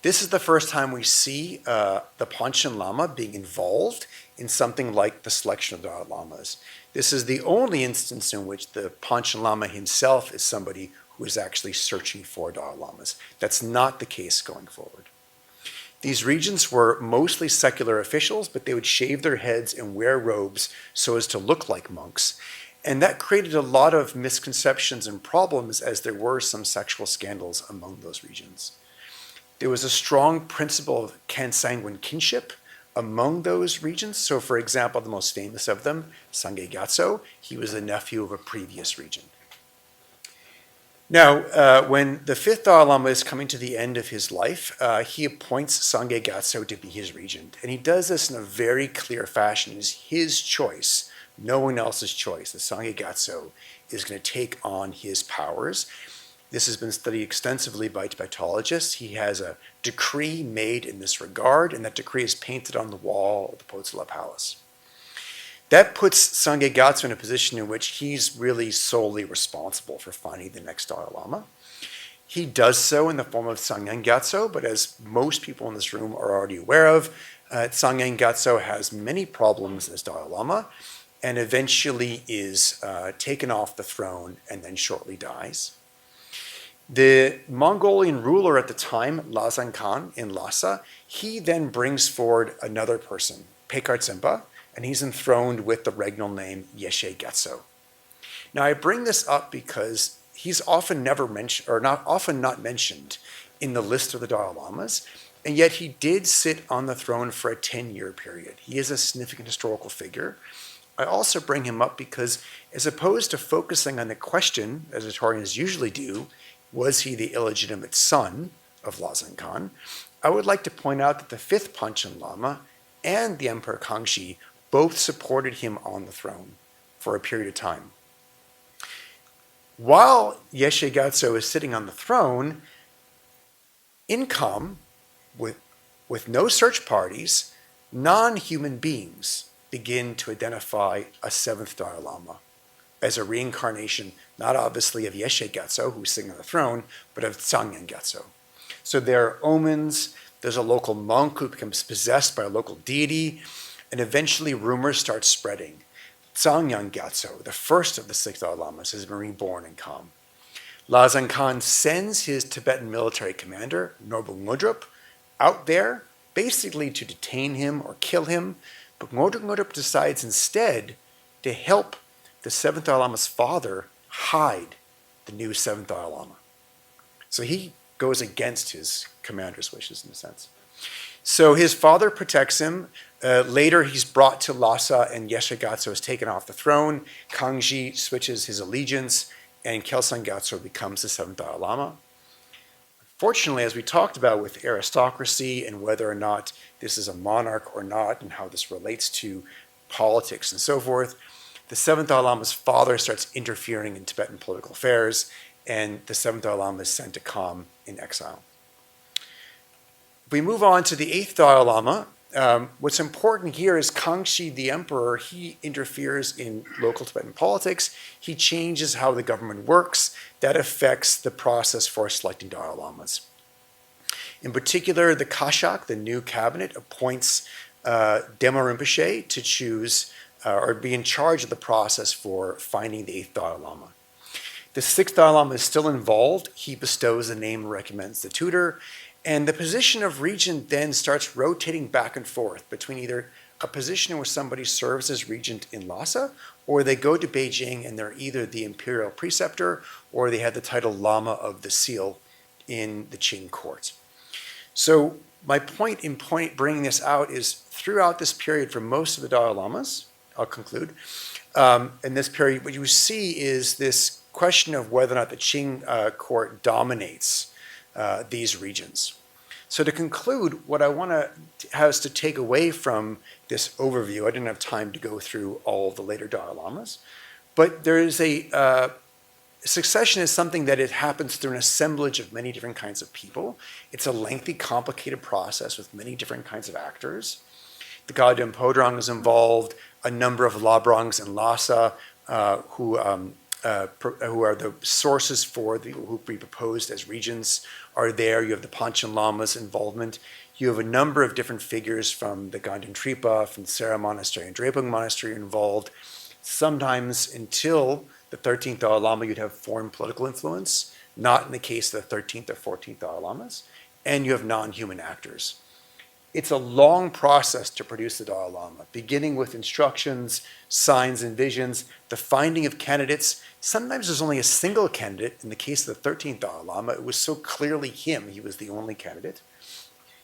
This is the first time we see the Panchen Lama being involved in something like the selection of Dalai Lamas. This is the only instance in which the Panchen Lama himself is somebody who is actually searching for Dalai Lamas. That's not the case going forward. These regents were mostly secular officials, but they would shave their heads and wear robes so as to look like monks. And that created a lot of misconceptions and problems as there were some sexual scandals among those regents. There was a strong principle of consanguine kinship among those regents. So for example, the most famous of them, Sangye Gyatso, he was the nephew of a previous regent. Now, when the 5th Dalai Lama is coming to the end of his life, he appoints Sangye Gyatso to be his regent. And he does this in a very clear fashion. It is his choice, no one else's choice, that Sangye Gyatso is going to take on his powers. This has been studied extensively by Tibetologists. He has a decree made in this regard, and that decree is painted on the wall of the Potala Palace. That puts Sangye Gyatso in a position in which he's really solely responsible for finding the next Dalai Lama. He does so in the form of Sangye Gyatso, but as most people in this room are already aware of, Sangye Gyatso has many problems as Dalai Lama, and eventually is taken off the throne and then shortly dies. The Mongolian ruler at the time, Lazan Khan in Lhasa, he then brings forward another person, Pekar Tsempa, and he's enthroned with the regnal name Yeshe Gyatso. Now I bring this up because he's often never mentioned, or not mentioned in the list of the Dalai Lamas, and yet he did sit on the throne for a 10-year period. He is a significant historical figure. I also bring him up because, as opposed to focusing on the question, as historians usually do, was he the illegitimate son of Lazan Khan, I would like to point out that the fifth Panchen Lama and the Emperor Kangxi both supported him on the throne for a period of time. While Yeshe Gyatso is sitting on the throne, in Kham, with no search parties, non-human beings begin to identify a seventh Dalai Lama as a reincarnation, not obviously of Yeshe Gyatso, who's sitting on the throne, but of Dzangyan Gyatso. So there are omens, there's a local monk who becomes possessed by a local deity, and eventually rumors start spreading. Dzangyan Gyatso, the first of the six Dalai Lamas, has been reborn in Kham. Lazan Khan sends his Tibetan military commander, Norbu Ngudrup, out there, basically to detain him or kill him, but Norbu Ngudrup decides instead to help the seventh Dalai Lama's father hide the new seventh Dalai Lama. So he goes against his commander's wishes, in a sense. So his father protects him. Later, he's brought to Lhasa, and Yeshe Gyatso is taken off the throne. Kangxi switches his allegiance, and Kelsang Gyatso becomes the seventh Dalai Lama. Fortunately, as we talked about with aristocracy and whether or not this is a monarch or not, and how this relates to politics and so forth, the seventh Dalai Lama's father starts interfering in Tibetan political affairs, and the seventh Dalai Lama is sent to Kham in exile. If we move on to the eighth Dalai Lama, what's important here is Kangxi, the emperor, he interferes in local Tibetan politics. He changes how the government works. That affects the process for selecting Dalai Lamas. In particular, the Kashak, the new cabinet, appoints Dema Rinpoche to choose or be in charge of the process for finding the eighth Dalai Lama. The sixth Dalai Lama is still involved. He bestows the name and recommends the tutor. And the position of regent then starts rotating back and forth between either a position where somebody serves as regent in Lhasa, or they go to Beijing and they're either the imperial preceptor or they have the title Lama of the Seal in the Qing court. So my point in bringing this out is throughout this period for most of the Dalai Lamas, I'll conclude, in this period, what you see is this question of whether or not the Qing court dominates these regions. So to conclude, what I want to have us to take away from this overview, I didn't have time to go through all the later Dalai Lamas, but there is succession is something that it happens through an assemblage of many different kinds of people. It's a lengthy, complicated process with many different kinds of actors. The Ganden Podrang is involved, a number of Labrangs and Lhasa who are the sources for the who be proposed as regents are there. You have the Panchen Lama's involvement. You have a number of different figures from the Ganden Tripa, from the Sera Monastery and Drepung Monastery involved. Sometimes until the 13th Dalai Lama, you'd have foreign political influence, not in the case of the 13th or 14th Dalai Lamas, and you have non-human actors. It's a long process to produce the Dalai Lama, beginning with instructions, signs, and visions, the finding of candidates. Sometimes there's only a single candidate. In the case of the 13th Dalai Lama, it was so clearly him, he was the only candidate.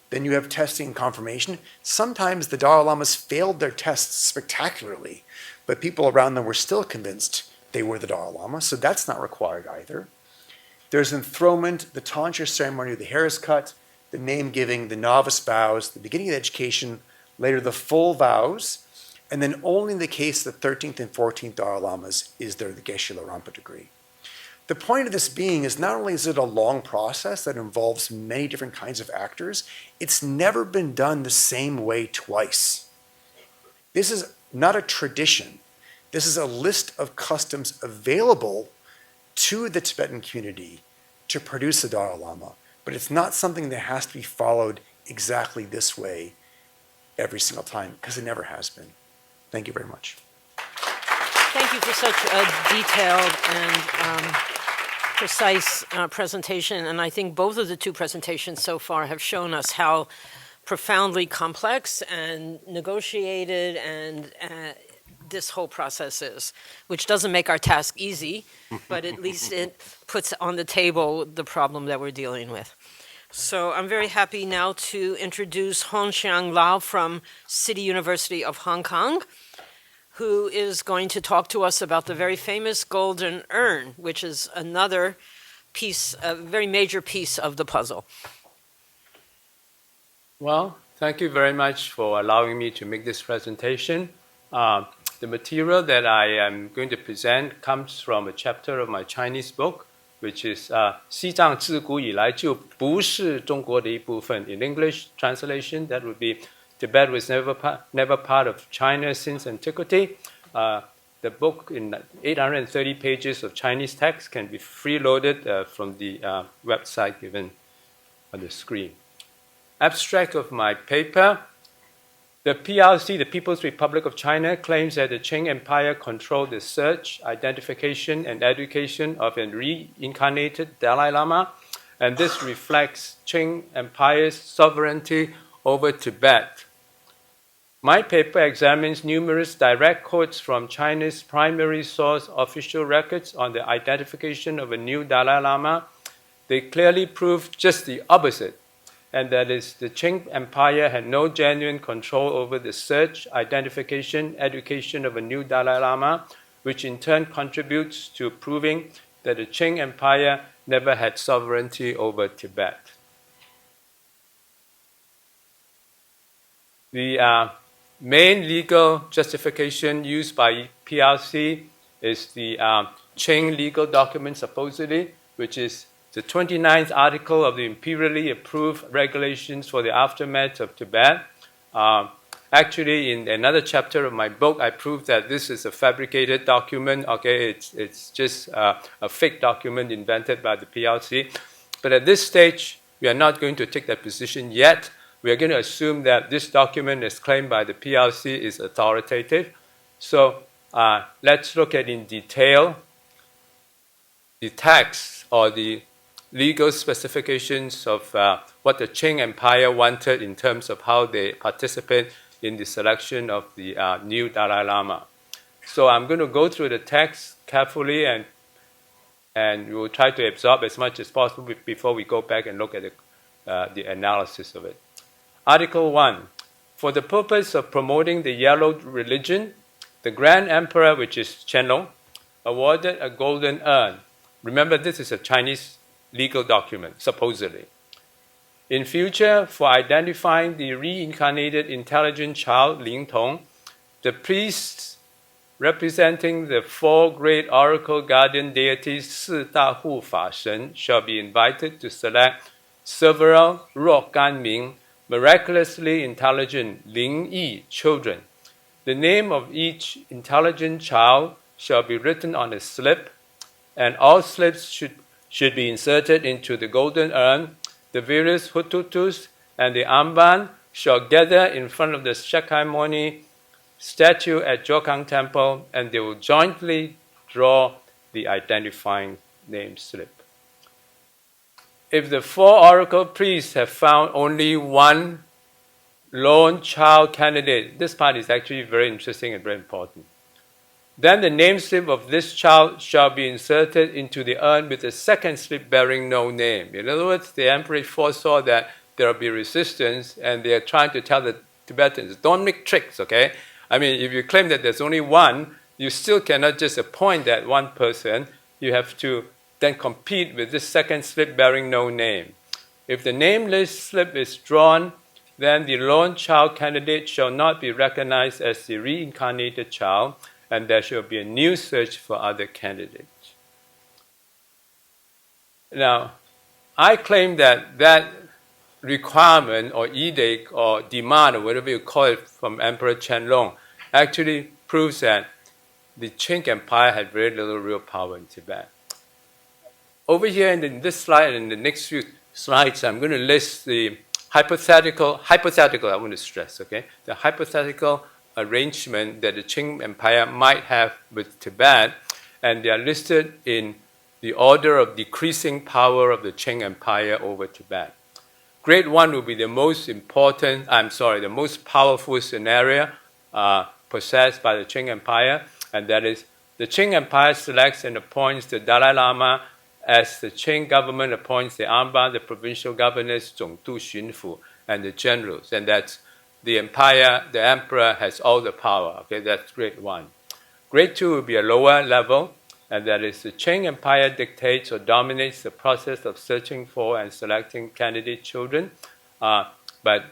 Then you have testing and confirmation. Sometimes the Dalai Lamas failed their tests spectacularly, but people around them were still convinced they were the Dalai Lama, so that's not required either. There's enthronement, the tonsure ceremony, the hair is cut, the name giving, the novice vows, the beginning of the education, later the full vows, and then only in the case of the 13th and 14th Dalai Lamas is there the Geshe Larampa degree. The point of this being is not only is it a long process that involves many different kinds of actors, it's never been done the same way twice. This is not a tradition. This is a list of customs available to the Tibetan community to produce a Dalai Lama. But it's not something that has to be followed exactly this way every single time, because it never has been. Thank you very much. Thank you for such a detailed and precise presentation. And I think both of the two presentations so far have shown us how profoundly complex and negotiated, and this whole process is, which doesn't make our task easy, but at least it puts on the table the problem that we're dealing with. So I'm very happy now to introduce Hon-Shiang Lao from City University of Hong Kong, who is going to talk to us about the very famous golden urn, which is another piece, a very major piece of the puzzle. Well, thank you very much for allowing me to make this presentation. The material that I am going to present comes from a chapter of my Chinese book, which is 西藏自古以来就不是中国的一部分. In English translation, that would be Tibet was never part of China since antiquity. The book in 830 pages of Chinese text can be freeloaded from the website given on the screen. Abstract of my paper. The PRC, the People's Republic of China, claims that the Qing Empire controlled the search, identification, and education of a reincarnated Dalai Lama, and this reflects Qing Empire's sovereignty over Tibet. My paper examines numerous direct quotes from China's primary source official records on the identification of a new Dalai Lama. They clearly prove just the opposite, and that is the Qing Empire had no genuine control over the search, identification, education of a new Dalai Lama, which in turn contributes to proving that the Qing Empire never had sovereignty over Tibet. The main legal justification used by PRC is the Qing legal document, supposedly, which is the 29th article of the imperially approved regulations for the aftermath of Tibet. Actually, in another chapter of my book, I proved that this is a fabricated document. Okay, it's just a fake document invented by the PRC. But at this stage, we are not going to take that position yet. We are going to assume that this document, as claimed by the PRC, is authoritative. So let's look at in detail the text or the legal specifications of what the Qing Empire wanted in terms of how they participate in the selection of the new Dalai Lama. So I'm going to go through the text carefully, and we will try to absorb as much as possible before we go back and look at the analysis of it. Article 1. For the purpose of promoting the yellow religion, the Grand Emperor, which is Qianlong, awarded a golden urn. Remember, this is a Chinese legal document, supposedly. In future, for identifying the reincarnated intelligent child, Ling Tong, the priests representing the four great oracle guardian deities, 四大护法神, shall be invited to select several 若干名 miraculously intelligent 灵异 children. The name of each intelligent child shall be written on a slip, and all slips should be inserted into the golden urn. The various hututus and the amban shall gather in front of the Shakyamuni statue at Jokang Temple, and they will jointly draw the identifying name slip. If the four oracle priests have found only one lone child candidate, this part is actually very interesting and very important, then the name slip of this child shall be inserted into the urn with a second slip bearing no name. In other words, the emperor foresaw that there will be resistance, and they are trying to tell the Tibetans, don't make tricks, okay? I mean, if you claim that there's only one, you still cannot just appoint that one person. You have to then compete with this second slip bearing no name. If the name list slip is drawn, then the lone child candidate shall not be recognized as the reincarnated child, and there shall be a new search for other candidates. Now, I claim that that requirement or edict or demand or whatever you call it from Emperor Qianlong actually proves that the Qing Empire had very little real power in Tibet. Over here in this slide and in the next few slides, I'm going to list the hypothetical, I want to stress, okay, the hypothetical arrangement that the Qing Empire might have with Tibet, and they are listed in the order of decreasing power of the Qing Empire over Tibet. Grade 1 will be the most important, the most powerful scenario possessed by the Qing Empire, and that is the Qing Empire selects and appoints the Dalai Lama as the Qing government appoints the Amba, the provincial governors, Zhongdu Xunfu, and the generals, and that's the empire, the emperor has all the power. Okay, that's grade 1. Grade 2 will be a lower level, and that is the Qing Empire dictates or dominates the process of searching for and selecting candidate children, but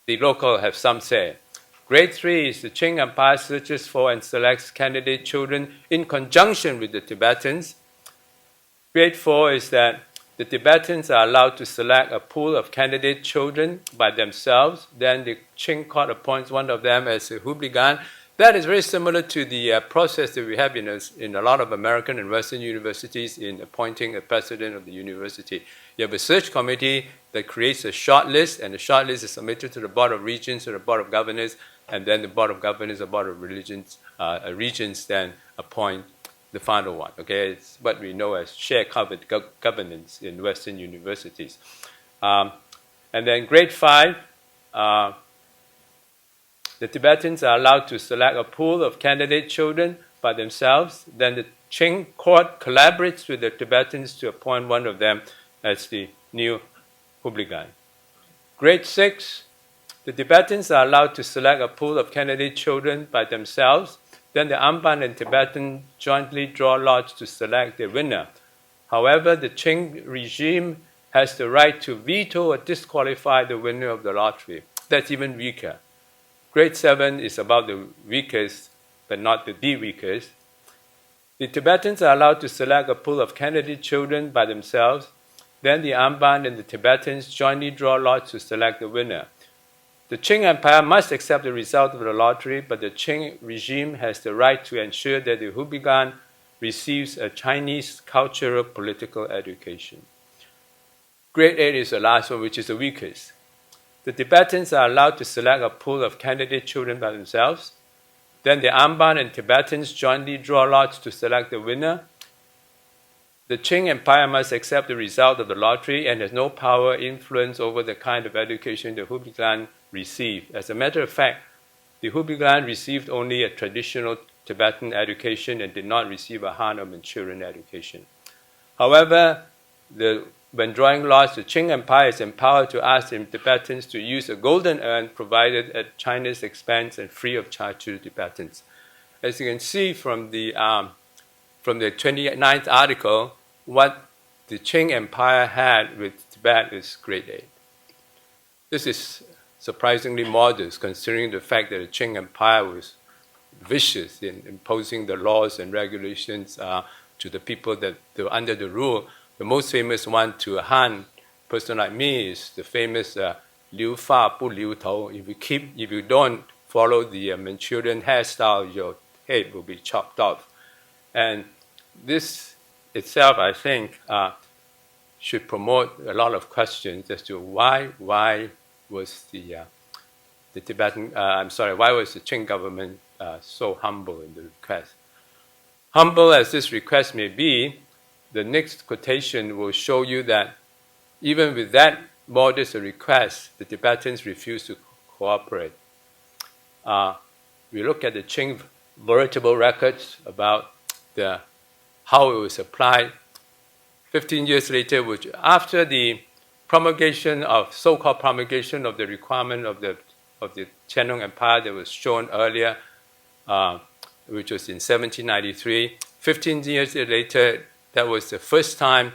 the local have some say. Grade 3 is the Qing Empire searches for and selects candidate children in conjunction with the Tibetans. Grade 4 is that the Tibetans are allowed to select a pool of candidate children by themselves. Then the Qing court appoints one of them as a hooligan. That is very similar to the process that we have in a lot of American and Western universities in appointing a president of the university. You have a search committee that creates a short list, and the short list is submitted to the Board of Regents or the Board of Governors, and then the Board of Governors or Board of Regents then appoint the final one. Okay, it's what we know as shared governance in Western universities. And then grade 5, the Tibetans are allowed to select a pool of candidate children by themselves. Then the Qing court collaborates with the Tibetans to appoint one of them as the new hooligan. Grade 6, the Tibetans are allowed to select a pool of candidate children by themselves. Then the Amban and Tibetan jointly draw lots to select the winner. However, the Qing regime has the right to veto or disqualify the winner of the lottery. That's even weaker. Grade 7 is about the weakest, but not the weakest. The Tibetans are allowed to select a pool of candidate children by themselves. Then the Amban and the Tibetans jointly draw lots to select the winner. The Qing Empire must accept the result of the lottery, but the Qing regime has the right to ensure that the hooligan receives a Chinese cultural political education. Grade 8 is the last one, which is the weakest. The Tibetans are allowed to select a pool of candidate children by themselves. Then the Amban and Tibetans jointly draw lots to select the winner. The Qing Empire must accept the result of the lottery and has no power, influence over the kind of education the hooligan received. As a matter of fact, the hooligan received only a traditional Tibetan education and did not receive a Han or Manchurian education. However, when drawing lots, the Qing Empire is empowered to ask the Tibetans to use a golden urn provided at China's expense and free of charge to the Tibetans. As you can see from the 29th article, what the Qing Empire had with Tibet is grade 8. This is surprisingly modest, considering the fact that the Qing Empire was vicious in imposing the laws and regulations to the people that were under the rule. The most famous one to a Han person like me is the famous Liu Fa Bu Liu Tou. If you don't follow the Manchurian hairstyle, your head will be chopped off. And this itself, I think, should promote a lot of questions as to why was why was the Qing government so humble in the request. Humble as this request may be, the next quotation will show you that even with that modest request, the Tibetans refused to cooperate. We look at the Qing veritable records about how it was applied. 15 years later, which after the so-called promulgation of the requirement of the Qianlong Empire that was shown earlier, which was in 1793. 15 years later, that was the first time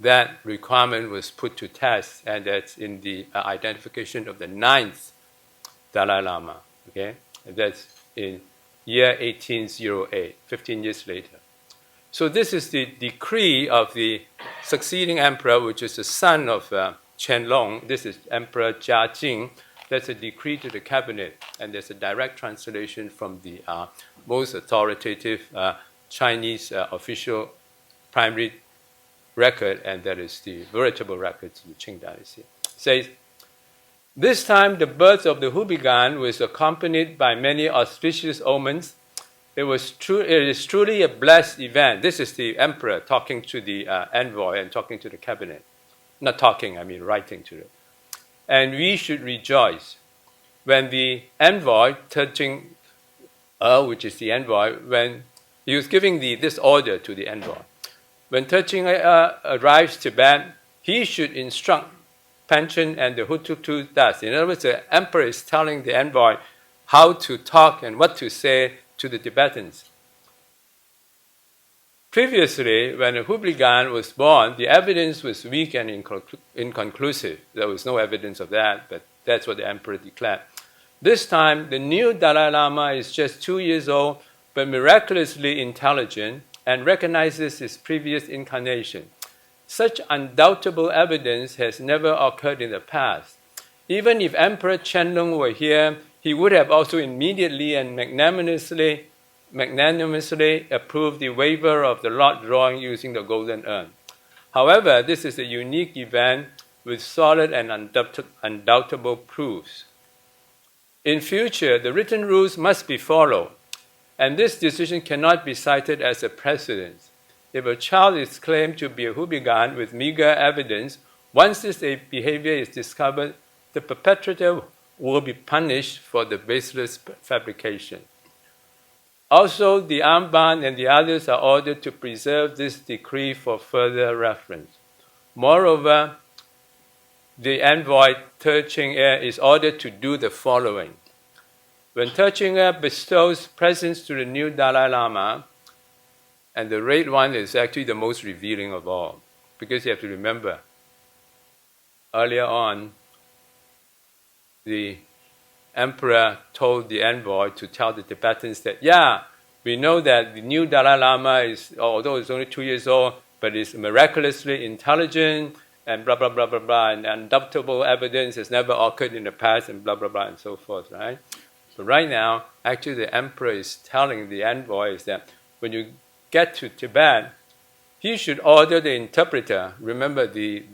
that requirement was put to test, and that's in the identification of the 9th Dalai Lama. Okay, and that's in year 1808, 15 years later. So this is the decree of the succeeding emperor, which is the son of Qianlong. This is Emperor Gyatso. That's a decree to the cabinet, and there's a direct translation from the most authoritative Chinese official primary record, and that is the veritable records of the Qing dynasty. It says, this time the birth of the hooligan was accompanied by many auspicious omens. It is truly a blessed event. This is the emperor talking to the envoy and talking to the cabinet. not talking, I mean writing to them. And we should rejoice when the envoy, touching which is the envoy, when he was giving this order to the envoy. When touching arrives Tibet, he should instruct Panchen and the Hututu Das. In other words, the emperor is telling the envoy how to talk and what to say to the Tibetans. Previously, when a Hubligan was born, the evidence was weak and inconclusive. There was no evidence of that, but that's what the emperor declared. This time, the new Dalai Lama is just 2 years old, but miraculously intelligent and recognizes his previous incarnation. Such undoubtable evidence has never occurred in the past. Even if Emperor Qianlong were here, he would have also immediately and magnanimously approved the waiver of the lot drawing using the golden urn. However, this is a unique event with solid and undoubtable proofs. In future, the written rules must be followed, and this decision cannot be cited as a precedent. If a child is claimed to be a Hubigan with meager evidence, once this behavior is discovered, the perpetrator will be punished for the baseless fabrication. Also, the armband and the others are ordered to preserve this decree for further reference. Moreover, the envoy Terching-er is ordered to do the following. When Terching-er bestows presents to the new Dalai Lama, and the red one is actually the most revealing of all, because you have to remember, earlier on, the emperor told the envoy to tell the Tibetans that, yeah, we know that the new Dalai Lama is, although he's only 2 years old, but is miraculously intelligent, and blah, blah, blah, blah, blah, and undoubtable evidence has never occurred in the past, and blah, blah, blah, and so forth, right? But right now, actually the emperor is telling the envoys that when you get to Tibet, he should order the interpreter. Remember, the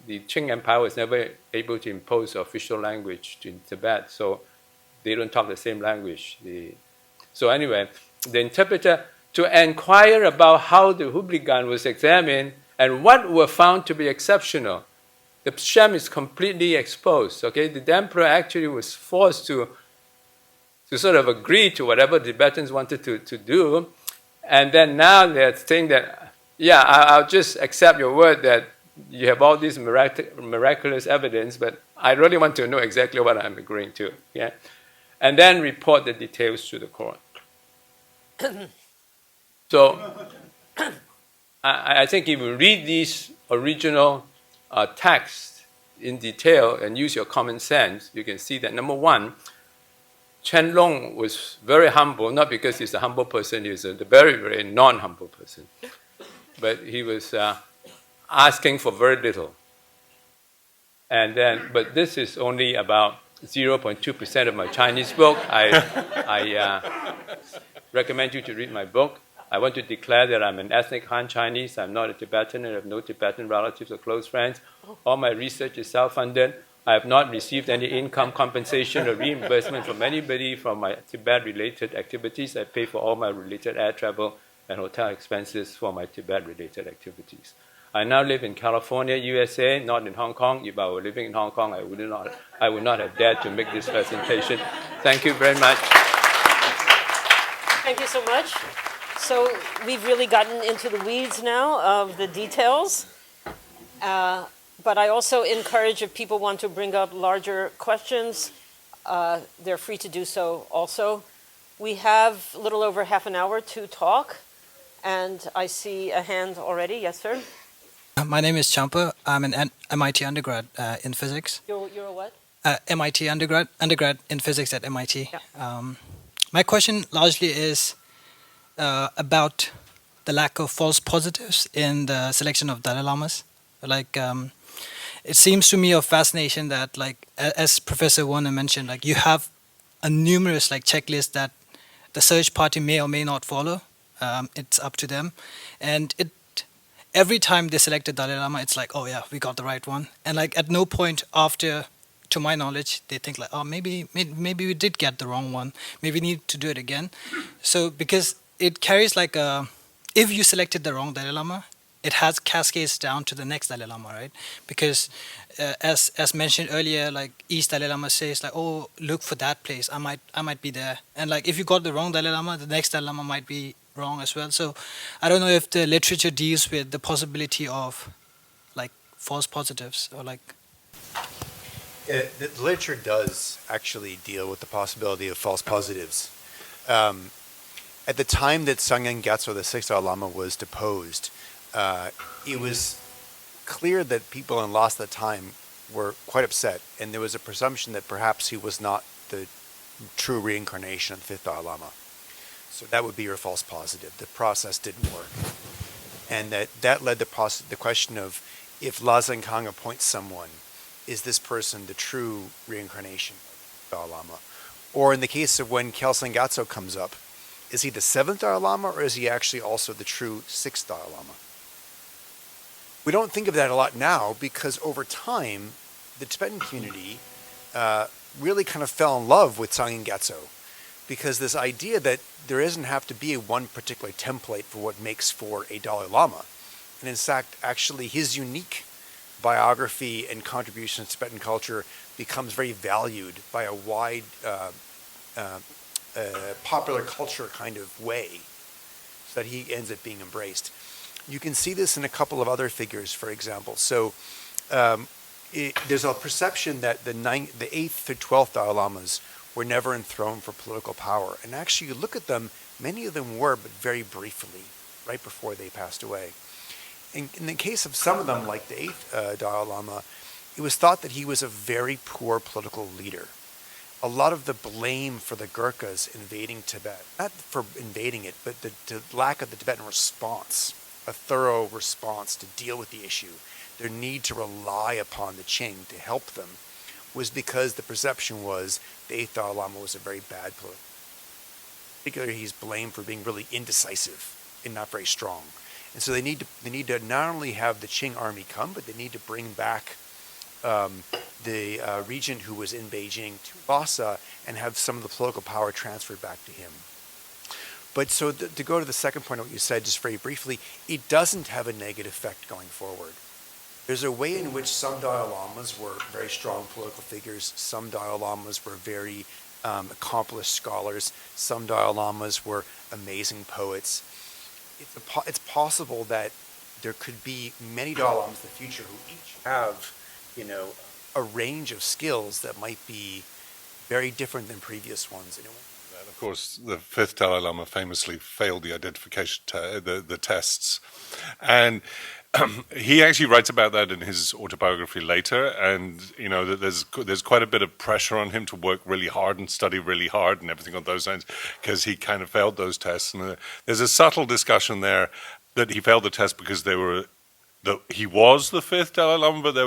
Qing Empire was never able to impose official language in Tibet, so they don't talk the same language. So anyway, the interpreter to inquire about how the Hubligan was examined and what were found to be exceptional. The sham is completely exposed. Okay, the emperor actually was forced to sort of agree to whatever the Tibetans wanted to do, and then now they're saying that, yeah, I'll just accept your word that you have all these miraculous evidence, but I really want to know exactly what I'm agreeing to. Yeah? And then report the details to the court. So I think if you read these original texts in detail and use your common sense, you can see that, number one, Qianlong was very humble, not because he's a humble person, he's a very, very non-humble person. But he was asking for very little. And then, but this is only about 0.2% of my Chinese book. I recommend you to read my book. I want to declare that I'm an ethnic Han Chinese. I'm not a Tibetan and I have no Tibetan relatives or close friends. All my research is self-funded. I have not received any income compensation or reimbursement from anybody from my Tibet-related activities. I pay for all my related air travel and hotel expenses for my Tibet-related activities. I now live in California, USA, not in Hong Kong. If I were living in Hong Kong, I would not have dared to make this presentation. Thank you very much. Thank you so much. So we've really gotten into the weeds now of the details. But I also encourage, if people want to bring up larger questions, they're free to do so also. We have a little over half an hour to talk, and I see a hand already. Yes, sir? My name is Champa. I'm an MIT undergrad in physics. You're a what? MIT undergrad in physics at MIT. Yeah. My question largely is about the lack of false positives in the selection of Dalai Lamas. Like, it seems to me of fascination that, like, as Professor Warner mentioned, like, you have a numerous like checklist that the search party may or may not follow. It's up to them, and every time they select a Dalai Lama, it's like, oh yeah, we got the right one. And like at no point after, to my knowledge, they think like, oh, maybe we did get the wrong one. Maybe we need to do it again. So because it carries like if you selected the wrong Dalai Lama, it has cascades down to the next Dalai Lama, right? Because as mentioned earlier, like each Dalai Lama says like, oh, look for that place, I might be there, and like if you got the wrong Dalai Lama, the next Dalai Lama might be wrong as well. So I don't know if the literature deals with the possibility of like false positives or like. The literature does actually deal with the possibility of false positives. At the time that Sangyen Gyatso, the sixth Dalai Lama, was deposed, it was clear that people in Lhasa at the time were quite upset, and there was a presumption that perhaps he was not the true reincarnation of the fifth Dalai Lama. So that would be your false positive. The process didn't work. And that led the question of, if Lhasa Kang appoints someone, is this person the true reincarnation of Dalai Lama? Or in the case of when Kelsang Gyatso comes up, is he the seventh Dalai Lama, or is he actually also the true sixth Dalai Lama? We don't think of that a lot now, because over time, the Tibetan community really kind of fell in love with Sangyen Gyatso, because this idea that there doesn't have to be one particular template for what makes for a Dalai Lama. And in fact, actually his unique biography and contribution to Tibetan culture becomes very valued by a wide popular culture kind of way, so that he ends up being embraced. You can see this in a couple of other figures, for example. So there's a perception that the 8th to 12th Dalai Lamas were never enthroned for political power. And actually, you look at them, many of them were, but very briefly, right before they passed away. In the case of some of them, like the 8th Dalai Lama, it was thought that he was a very poor political leader. A lot of the blame for the Gurkhas invading Tibet, not for invading it, but the lack of the Tibetan response, a thorough response to deal with the issue, their need to rely upon the Qing to help them, was because the perception was the 8th Dalai Lama was a very bad political. Particularly, he's blamed for being really indecisive and not very strong. And so they need to not only have the Qing army come, but they need to bring back the regent who was in Beijing to Lhasa and have some of the political power transferred back to him. But so to go to the second point of what you said, just very briefly, it doesn't have a negative effect going forward. There's a way in which some Dalai Lamas were very strong political figures, some Dalai Lamas were very accomplished scholars, some Dalai Lamas were amazing poets. It's possible that there could be many Dalai Lamas in the future who each have, a range of skills that might be very different than previous ones. And of course, the fifth Dalai Lama famously failed the identification the tests, and he actually writes about that in his autobiography later. And that there's quite a bit of pressure on him to work really hard and study really hard and everything on those lines, because he kind of failed those tests. And there's a subtle discussion there that he failed the test because he was the fifth Dalai Lama, but there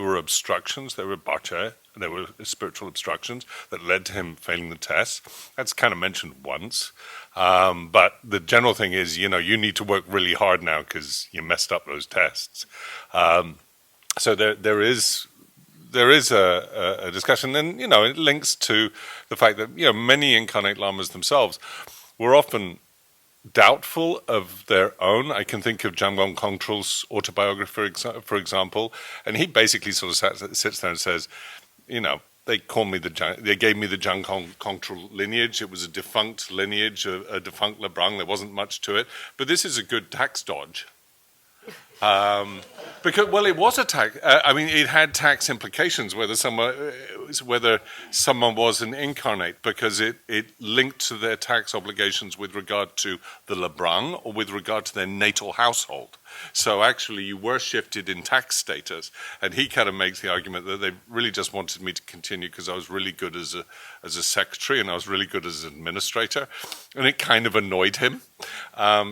were obstructions, there were bacha, there were spiritual obstructions that led to him failing the test. That's kind of mentioned once. But the general thing is, you need to work really hard now because you messed up those tests. So there is a discussion, and it links to the fact that many incarnate lamas themselves were often doubtful of their own. I can think of Jamgon Kongtrul's autobiography, for example, and he basically sort of sits there and says, they gave me the Jamgon Kongtrul lineage. It was a defunct lineage, a defunct Labrang. There wasn't much to it, but this is a good tax dodge. Because it was a tax. It had tax implications whether someone was an incarnate, because it linked to their tax obligations with regard to the Labrang or with regard to their natal household. So actually, you were shifted in tax status, and he kind of makes the argument that they really just wanted me to continue because I was really good as a secretary and I was really good as an administrator, and it kind of annoyed him.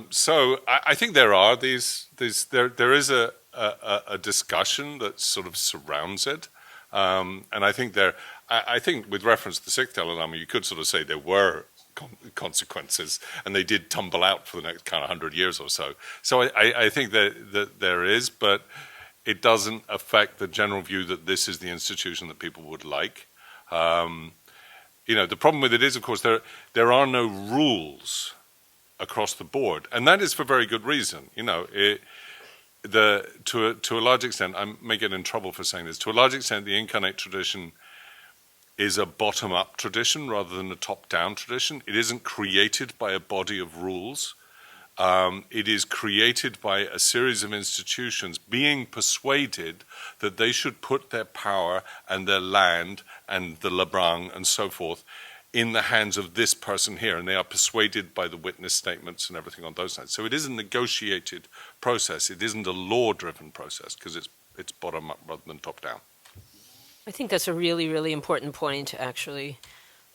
So I think there is a discussion that sort of surrounds it, and I think with reference to the sixth Dalai Lama, you could sort of say there were consequences, and they did tumble out for the next kind of 100 years or so. So I think that there is, but it doesn't affect the general view that this is the institution that people would like. The problem with it is, of course, there are no rules across the board, and that is for very good reason. to a large extent, I may get in trouble for saying this, to a large extent the incarnate tradition is a bottom-up tradition rather than a top-down tradition. It isn't created by a body of rules. It is created by a series of institutions being persuaded that they should put their power and their land and the Labrang and so forth in the hands of this person here, and they are persuaded by the witness statements and everything on those sides. So it is a negotiated process. It isn't a law-driven process because it's bottom-up rather than top-down. I think that's a really, really important point, actually,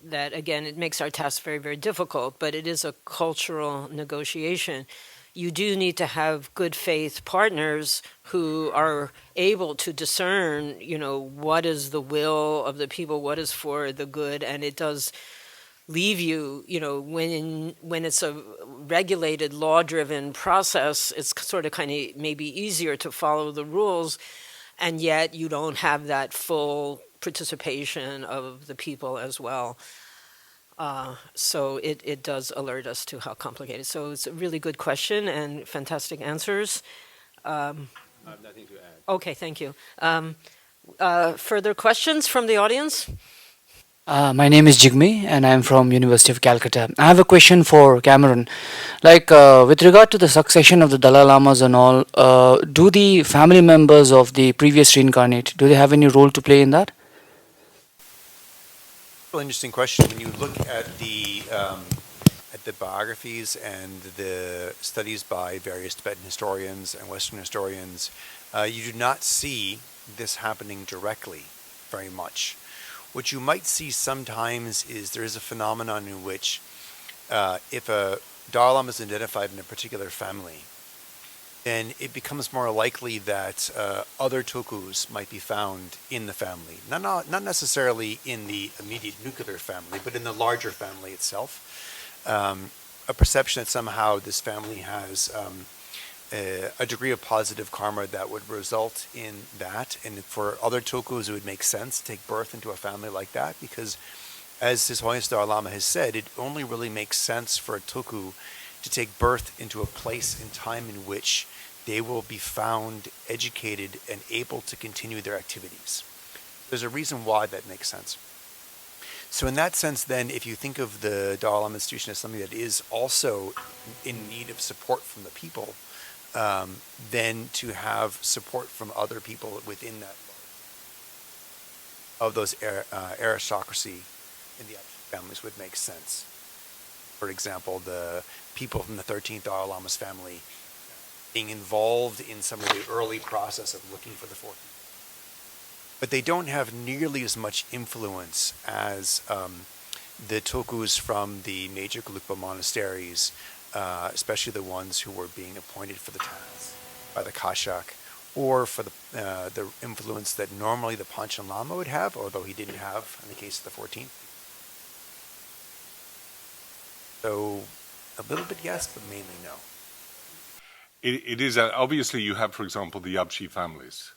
that, again, it makes our task very, very difficult, but it is a cultural negotiation. You do need to have good faith partners who are able to discern, what is the will of the people, what is for the good, and it does leave you, when it's a regulated, law-driven process, it's sort of kind of maybe easier to follow the rules, and yet you don't have that full participation of the people as well. So it does alert us to how complicated. So it's a really good question and fantastic answers. I have nothing to add. Okay, thank you. Further questions from the audience? My name is Jigme and I'm from University of Calcutta. I have a question for Cameron. With regard to the succession of the Dalai Lamas and all, do the family members of the previous reincarnate, do they have any role to play in that? Well, interesting question. When you look at the biographies and the studies by various Tibetan historians and Western historians, you do not see this happening directly very much. What you might see sometimes is there is a phenomenon in which if a Dalai Lama is identified in a particular family, then it becomes more likely that other tokus might be found in the family. Not necessarily in the immediate nuclear family, but in the larger family itself. A perception that somehow this family has a degree of positive karma that would result in that. And for other tokus, it would make sense to take birth into a family like that because, as His Holiness Dalai Lama has said, it only really makes sense for a toku to take birth into a place and time in which they will be found educated and able to continue their activities. There's a reason why that makes sense. So in that sense, then, if you think of the Dalai Lama institution as something that is also in need of support from the people, then to have support from other people within that, of those aristocracy in the families would make sense. For example, the people from the 13th Dalai Lama's family being involved in some of the early process of looking for the 14th. But they don't have nearly as much influence as the tokus from the major Gelugpa monasteries, especially the ones who were being appointed for the task by the Kashak, or for the influence that normally the Panchen Lama would have, although he didn't have in the case of the 14th. So a little bit yes, but mainly no. It is obviously you have, for example, the Yabchi families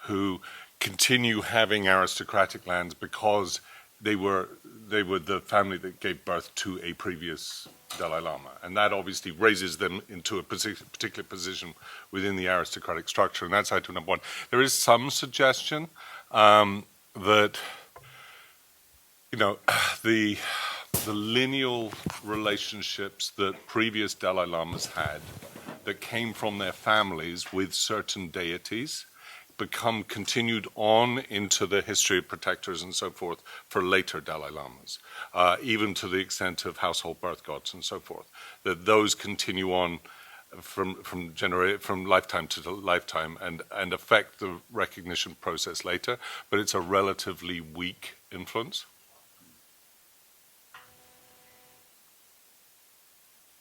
who continue having aristocratic lands because they were the family that gave birth to a previous Dalai Lama, and that obviously raises them into a particular position within the aristocratic structure, and that's item number one. There is some suggestion that the lineal relationships that previous Dalai Lamas had that came from their families with certain deities become continued on into the history of protectors and so forth for later Dalai Lamas, even to the extent of household birth gods and so forth, that those continue on from lifetime to lifetime and affect the recognition process later, but it's a relatively weak influence.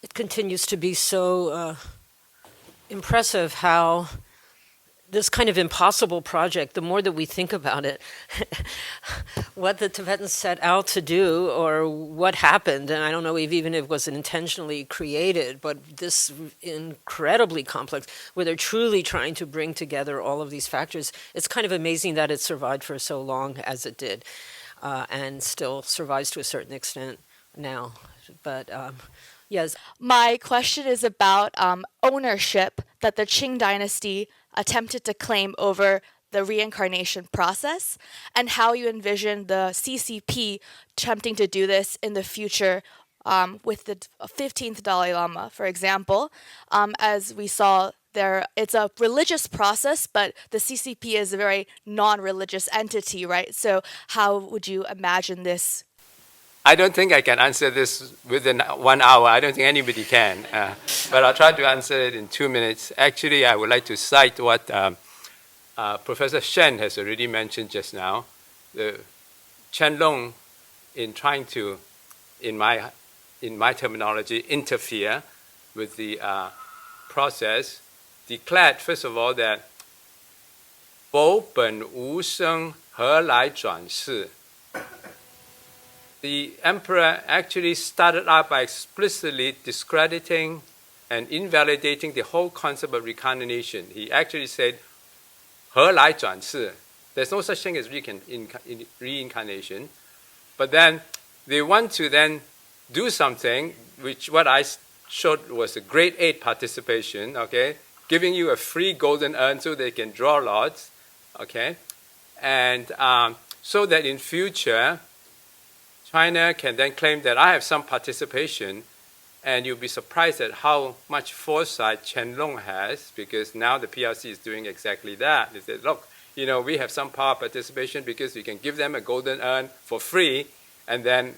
It continues to be so impressive how this kind of impossible project, the more that we think about it, what the Tibetans set out to do or what happened, and I don't know even if it was intentionally created, but this incredibly complex, where they're truly trying to bring together all of these factors, it's kind of amazing that it survived for so long as it did, and still survives to a certain extent now. But Yes. My question is about ownership that the Qing dynasty attempted to claim over the reincarnation process, and how you envision the CCP attempting to do this in the future with the 15th Dalai Lama, for example. As we saw, it's a religious process, but the CCP is a very non-religious entity, right? So how would you imagine this? I don't think I can answer this within 1 hour. I don't think anybody can. But I'll try to answer it in 2 minutes. Actually, I would like to cite what Professor Shen has already mentioned just now. The Qianlong, in trying to, in my terminology, interfere with the process, declared, first of all, that 佛本无生，何来转世? The emperor actually started out by explicitly discrediting and invalidating the whole concept of reincarnation. He actually said, 何来转世? There's no such thing as reincarnation. But then they want to then do something, which what I showed was a grade 8 participation, okay, giving you a free golden urn so they can draw lots, okay, and so that in future, China can then claim that I have some participation, and you'll be surprised at how much foresight Qianlong has, because now the PRC is doing exactly that. They said, look, we have some power participation because you can give them a golden urn for free, and then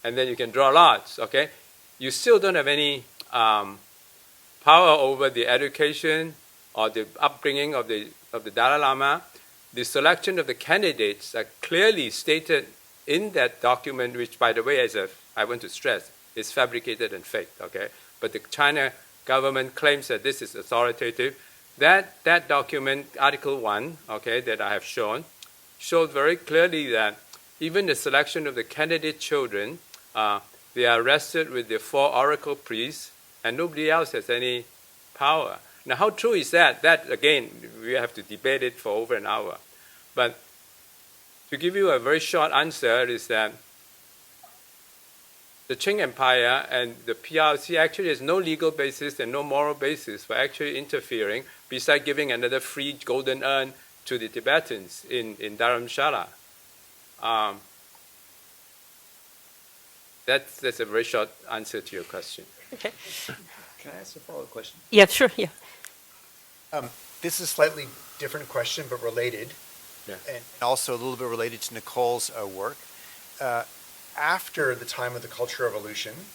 you can draw lots, okay? You still don't have any power over the education or the upbringing of the Dalai Lama. The selection of the candidates are clearly stated in that document, which, by the way, I want to stress, is fabricated and faked, okay? But the China government claims that this is authoritative. That document, Article 1, okay, that I have shown, showed very clearly that even the selection of the candidate children, they are rested with the 4 oracle priests, and nobody else has any power. Now, how true is that? That, again, we have to debate it for over an hour. But to give you a very short answer is that the Qing Empire and the PRC actually has no legal basis and no moral basis for actually interfering, besides giving another free golden urn to the Tibetans in Dharamshala. That's a very short answer to your question. Okay. Can I ask a follow-up question? Yeah, sure. Yeah. This is a slightly different question, but related, Yeah. and also a little bit related to Nicole's work. After the time of the Cultural Revolution,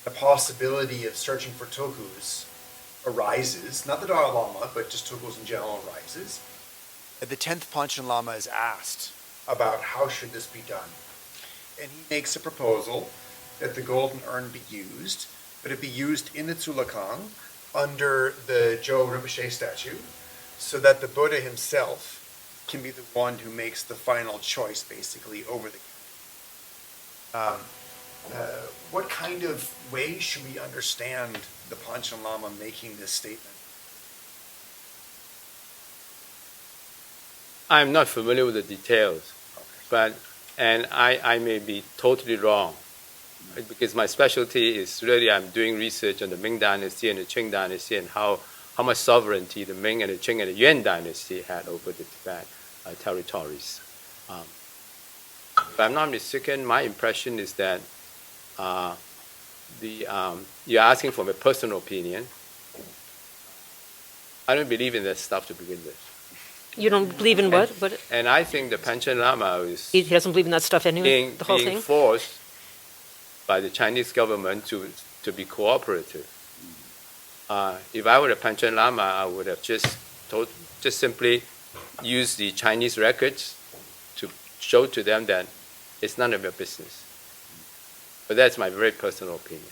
the possibility of searching for tulkus arises, not the Dalai Lama, but just tulkus in general arises, the 10th Panchen Lama is asked about how should this be done. And he makes a proposal that the golden urn be used, but it be used in the Tsulakang under the Jo Rinpoche statue, so that the Buddha himself can be the one who makes the final choice, basically, over the what kind of way should we understand the Panchen Lama making this statement? I'm not familiar with the details, and I may be totally wrong, because my specialty is really I'm doing research on the Ming Dynasty and the Qing Dynasty and how much sovereignty the Ming and the Qing and the Yuan Dynasty had over the Tibet territories. If I'm not mistaken, my impression is that you're asking for my personal opinion. I don't believe in that stuff to begin with. You don't believe in what? And I think the Panchen Lama is He doesn't believe in that stuff anyway. The whole being thing. forced by the Chinese government to be cooperative. If I were a Panchen Lama, I would have just simply used the Chinese records to show to them that it's none of your business. But that's my very personal opinion.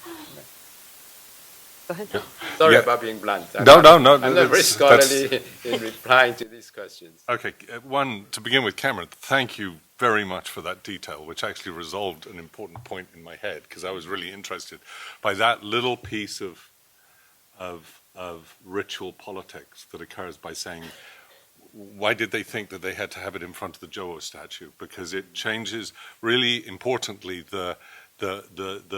Go ahead. Sorry Yeah. about being blunt. No. I'm not very that's- scholarly in replying to these questions. Okay, one, to begin with, Cameron, thank you very much for that detail, which actually resolved an important point in my head, because I was really interested by that little piece of ritual politics that occurs by saying, why did they think that they had to have it in front of the Jowo statue? Because it changes, really importantly, the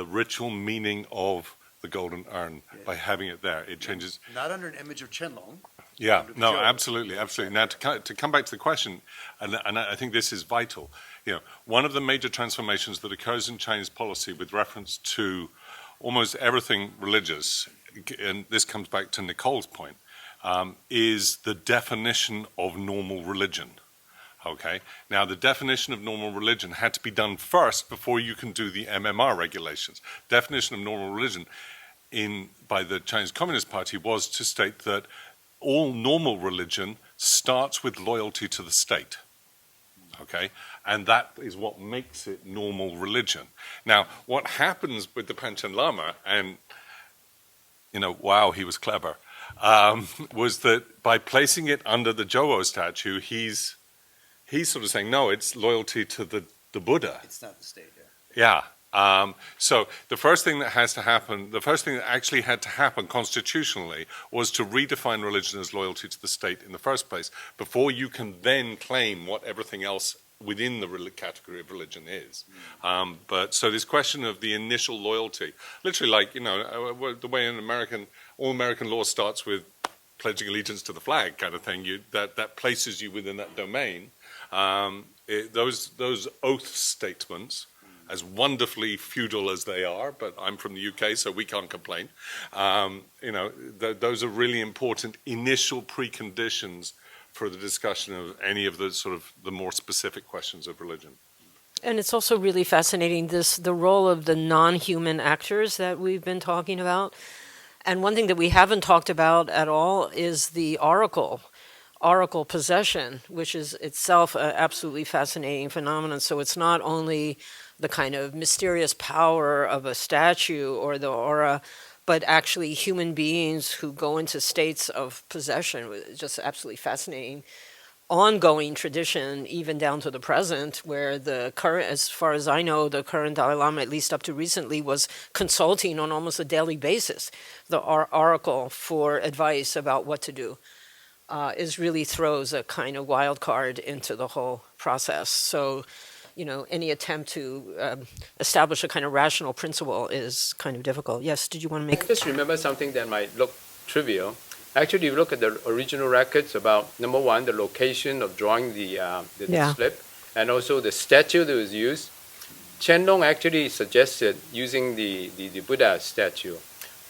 ritual meaning of the golden urn by having it there. It changes. Not under an image of Qianlong. Yeah, under the no, Zhou. absolutely, absolutely. Now, to come back to the question, and I think this is vital, one of the major transformations that occurs in Chinese policy with reference to almost everything religious, and this comes back to Nicole's point, is the definition of normal religion. Okay. Now, the definition of normal religion had to be done first before you can do the MMR regulations. Definition of normal religion by the Chinese Communist Party was to state that all normal religion starts with loyalty to the state. Okay, and that is what makes it normal religion. Now, what happens with the Panchen Lama, and wow, he was clever, was that by placing it under the Zhou statue, he's sort of saying, no, it's loyalty to the Buddha. It's not the state, Yeah. So the first thing that has to happen, the first thing that actually had to happen constitutionally was to redefine religion as loyalty to the state in the first place, before you can then claim what everything else within the category of religion is. But so this question of the initial loyalty, literally like, the way all American law starts with pledging allegiance to the flag kind of thing, that places you within that domain. Those oath statements, as wonderfully feudal as they are, but I'm from the UK, so we can't complain. Those are really important initial preconditions for the discussion of any of the sort of the more specific questions of religion. And it's also really fascinating, the role of the non-human actors that we've been talking about. And one thing that we haven't talked about at all is the oracle possession, which is itself an absolutely fascinating phenomenon. So it's not only the kind of mysterious power of a statue or the aura, but actually human beings who go into states of possession. It's just absolutely fascinating. Ongoing tradition, even down to the present, where the current, as far as I know, the current Dalai Lama, at least up to recently, was consulting on almost a daily basis the oracle for advice about what to do. Is really throws a kind of wild card into the whole process. So, any attempt to establish a kind of rational principle is kind of difficult. Yes, did you want to make? Just remember something that might look trivial. Actually, if you look at the original records about, number one, the location of drawing the slip, and also the statue that was used, Qianlong actually suggested using the Buddha statue.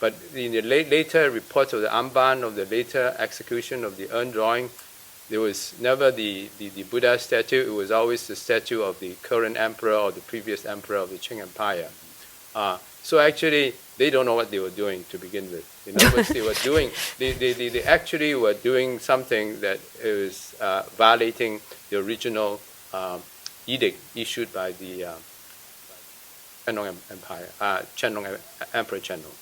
But in the later reports of the Amban, of the later execution of the urn drawing, there was never the Buddha statue. It was always the statue of the current emperor or the previous emperor of the Qing Empire. So actually, they don't know what they were doing to begin with. In other words, they actually were doing something that was violating the original edict issued by the Qianlong Empire, Emperor Qianlong.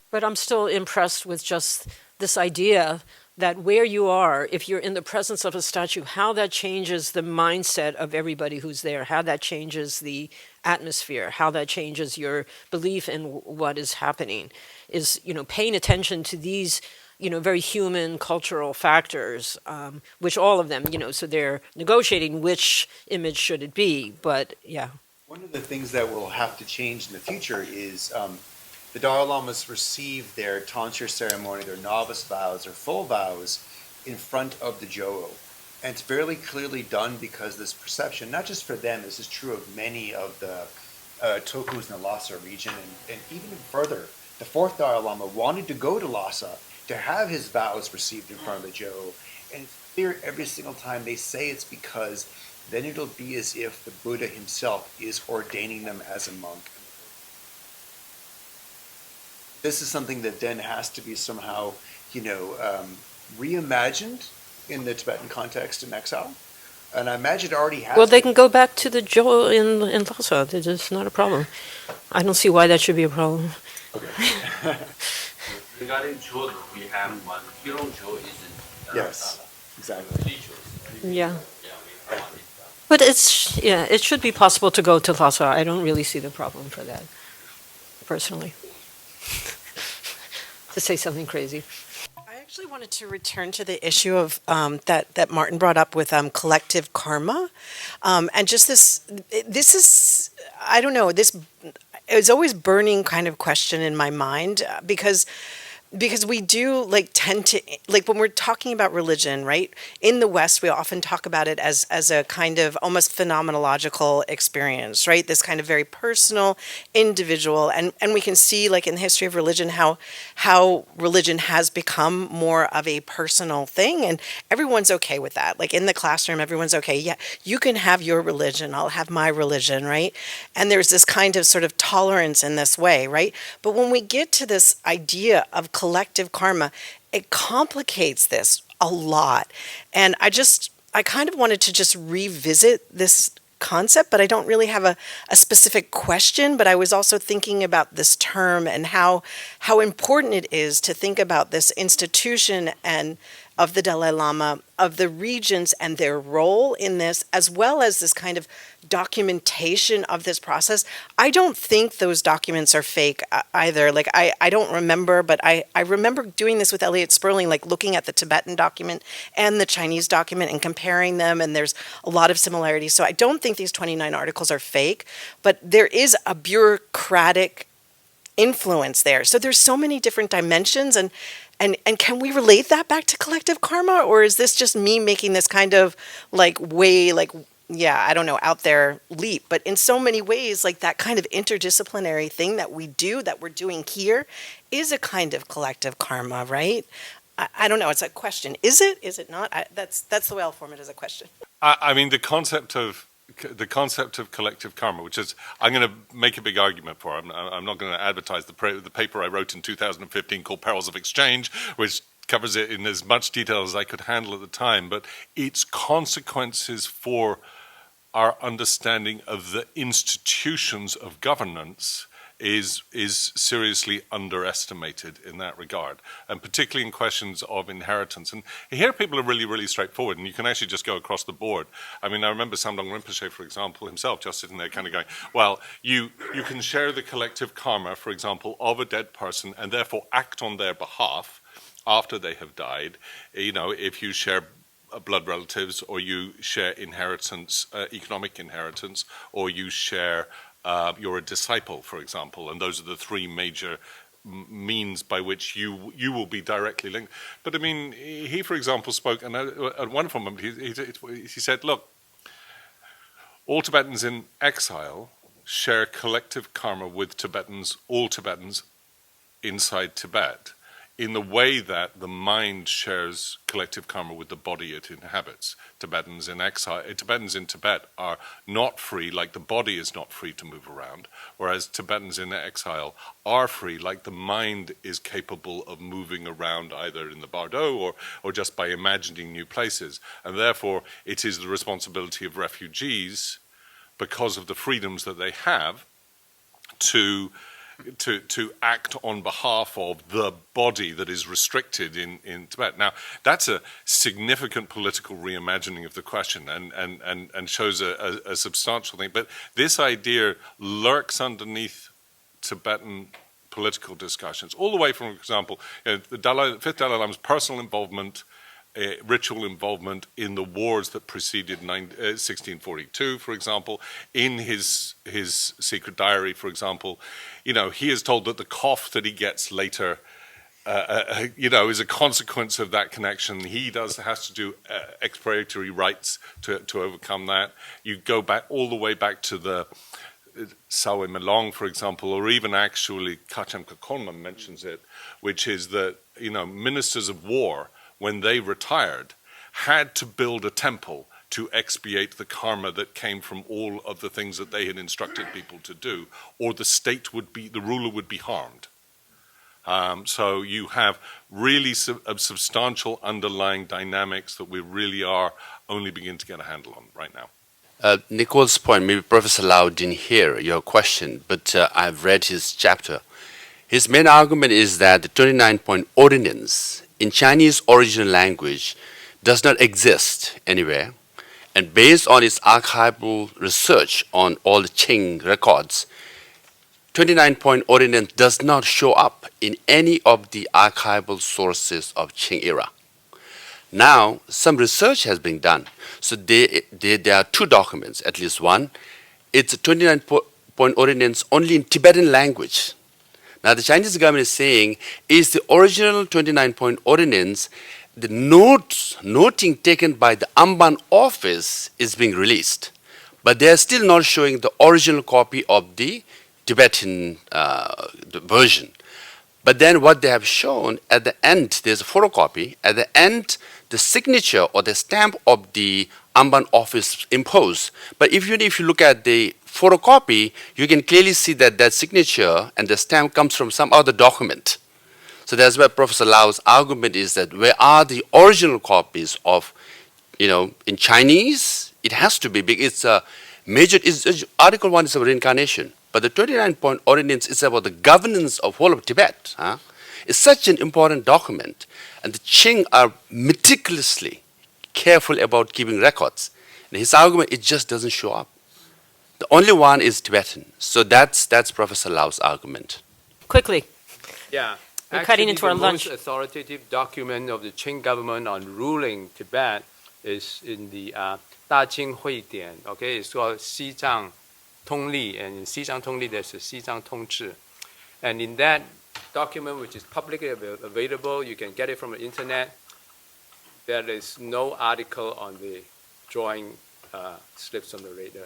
But I'm still impressed with just this idea that where you are, if you're in the presence of a statue, how that changes the mindset of everybody who's there, how that changes the atmosphere, how that changes your belief in what is happening, is, paying attention to these, very human cultural factors, which all of them, so they're negotiating which image should it be, but yeah. One of the things that will have to change in the future is the Dalai Lamas receive their tonsure ceremony, their novice vows, their full vows in front of the Zhou. And it's fairly clearly done because this perception, not just for them, this is true of many of the Tokus in the Lhasa region, and even further, the fourth Dalai Lama wanted to go to Lhasa to have his vows received in front of the Zhou. And it's clear every single time they say it's because then it'll be as if the Buddha himself is ordaining them as a monk. This is something that then has to be somehow, reimagined in the Tibetan context in exile. And I imagine it already has. Well, they can go back to the Zhou in Lhasa. It's not a problem. I don't see why that should be a problem. Okay. Regarding Zhou, we have one. Hero Zhou is in Yes, exactly. Yeah. But it should be possible to go to Lhasa. I don't really see the problem for that, personally. To say something crazy. I actually wanted to return to the issue of that Martin brought up with collective karma, and just this is, I don't know, this it was always burning kind of question in my mind because we do like tend to like when we're talking about religion, right? In the West, we often talk about it as a kind of almost phenomenological experience, right? This kind of very personal, individual, and we can see like in the history of religion how religion has become more of a personal thing, and everyone's okay with that. Like in the classroom, everyone's okay. Yeah, you can have your religion, I'll have my religion, right? And there's this kind of sort of tolerance in this way, right? But when we get to this idea of collective karma, it complicates this a lot. And I kind of wanted to just revisit this concept, but I don't really have a specific question. But I was also thinking about this term and how important it is to think about this institution and of the Dalai Lama, of the regents and their role in this, as well as this kind of documentation of this process. I don't think those documents are fake either. Like, I don't remember, but I remember doing this with Elliot Sperling, like looking at the Tibetan document and the Chinese document and comparing them, and there's a lot of similarities. So I don't think these 29 articles are fake, but there is a bureaucratic influence there. So there's so many different dimensions, and can we relate that back to collective karma, or is this just me making this kind of like way like, yeah, I don't know, out there leap? But in so many ways, like that kind of interdisciplinary thing that we do, that we're doing here, is a kind of collective karma, right? I don't know. It's a question. Is it? Is it not? That's the way I'll form it as a question. I mean, the concept of collective karma, which is, I'm going to make a big argument for. I'm not going to advertise the paper I wrote in 2015 called Perils of Exchange, which covers it in as much detail as I could handle at the time, but its consequences for our understanding of the institutions of governance is seriously underestimated in that regard, and particularly in questions of inheritance. And here people are really, really straightforward, and you can actually just go across the board. I mean, I remember Samdong Rinpoche, for example, himself just sitting there kind of going, well, you can share the collective karma, for example, of a dead person, and therefore act on their behalf after they have died, you know, if you share blood relatives, or you share inheritance, economic inheritance, or you share you're a disciple, for example, and those are the three major means by which you will be directly linked. But I mean, he, for example, spoke, and at one moment he said, look, all Tibetans in exile share collective karma with Tibetans, all Tibetans inside Tibet, in the way that the mind shares collective karma with the body it inhabits. Tibetans in exile, Tibetans in Tibet are not free, like the body is not free to move around, whereas Tibetans in exile are free, like the mind is capable of moving around either in the Bardo or just by imagining new places. And therefore, it is the responsibility of refugees, because of the freedoms that they have, to act on behalf of the body that is restricted in Tibet. Now, that's a significant political reimagining of the question and shows a substantial thing. But this idea lurks underneath Tibetan political discussions, all the way from, for example, the fifth Dalai Lama's personal involvement, ritual involvement in the wars that preceded 1642, for example. In his secret diary, for example, you know, he is told that the cough that he gets later, you know, is a consequence of that connection. He has to do expiatory rites to overcome that. You go back all the way back to the Sawe Melong, for example, or even actually Kachem Kakonma mentions it, which is that, you know, ministers of war, when they retired, had to build a temple to expiate the karma that came from all of the things that they had instructed people to do, or the ruler would be harmed. So you have really substantial underlying dynamics that we really are only beginning to get a handle on right now. Nicole's point, maybe Professor Lau didn't hear your question, but I've read his chapter. His main argument is that the 29-point ordinance in Chinese original language does not exist anywhere, and based on its archival research on all the Qing records, 29-point ordinance does not show up in any of the archival sources of Qing era. Now, some research has been done. So there are two documents, at least one. It's a 29 29-point ordinance only in Tibetan language. Now the Chinese government is saying, is the original 29-point ordinance, the noting taken by the Amban office is being released. But they are still not showing the original copy of the Tibetan the version. But then what they have shown at the end, there's a photocopy. At the end, the signature or the stamp of the Amban office imposed. But even if you look at the photocopy, you can clearly see that that signature and the stamp comes from some other document. So that's why Professor Lau's argument is that where are the original copies of, in Chinese, it has to be big. It's a major, Article 1 is about reincarnation, but the 29-point ordinance is about the governance of whole of Tibet. It's such an important document, and the Qing are meticulously careful about keeping records. And his argument, it just doesn't show up. The only one is Tibetan. So that's Professor Lau's argument. Quickly. Yeah. We're Actually, cutting into our the lunch. most authoritative document of the Qing government on ruling Tibet is in the Da Qing Hui Dian. Okay, it's called Xizang Tongli, and in Xizang Tongli there's a Xizang Tongzhi. And in that document, which is publicly available, you can get it from the internet, there is no article on the drawing slips on the radar.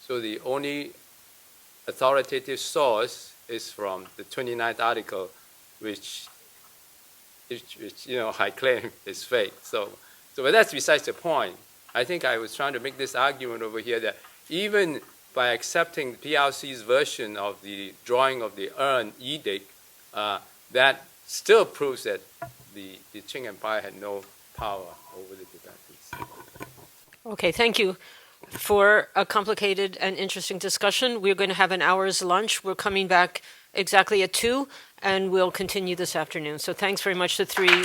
So the only authoritative source is from the 29th article, which I claim is fake. So but that's besides the point. I think I was trying to make this argument over here that even by accepting PRC's version of the drawing of the urn edict, that still proves that the Qing Empire had no power over the Tibetans. Okay, thank you for a complicated and interesting discussion. We're going to have an hour's lunch. We're coming back exactly at 2, and we'll continue this afternoon. So thanks very much to three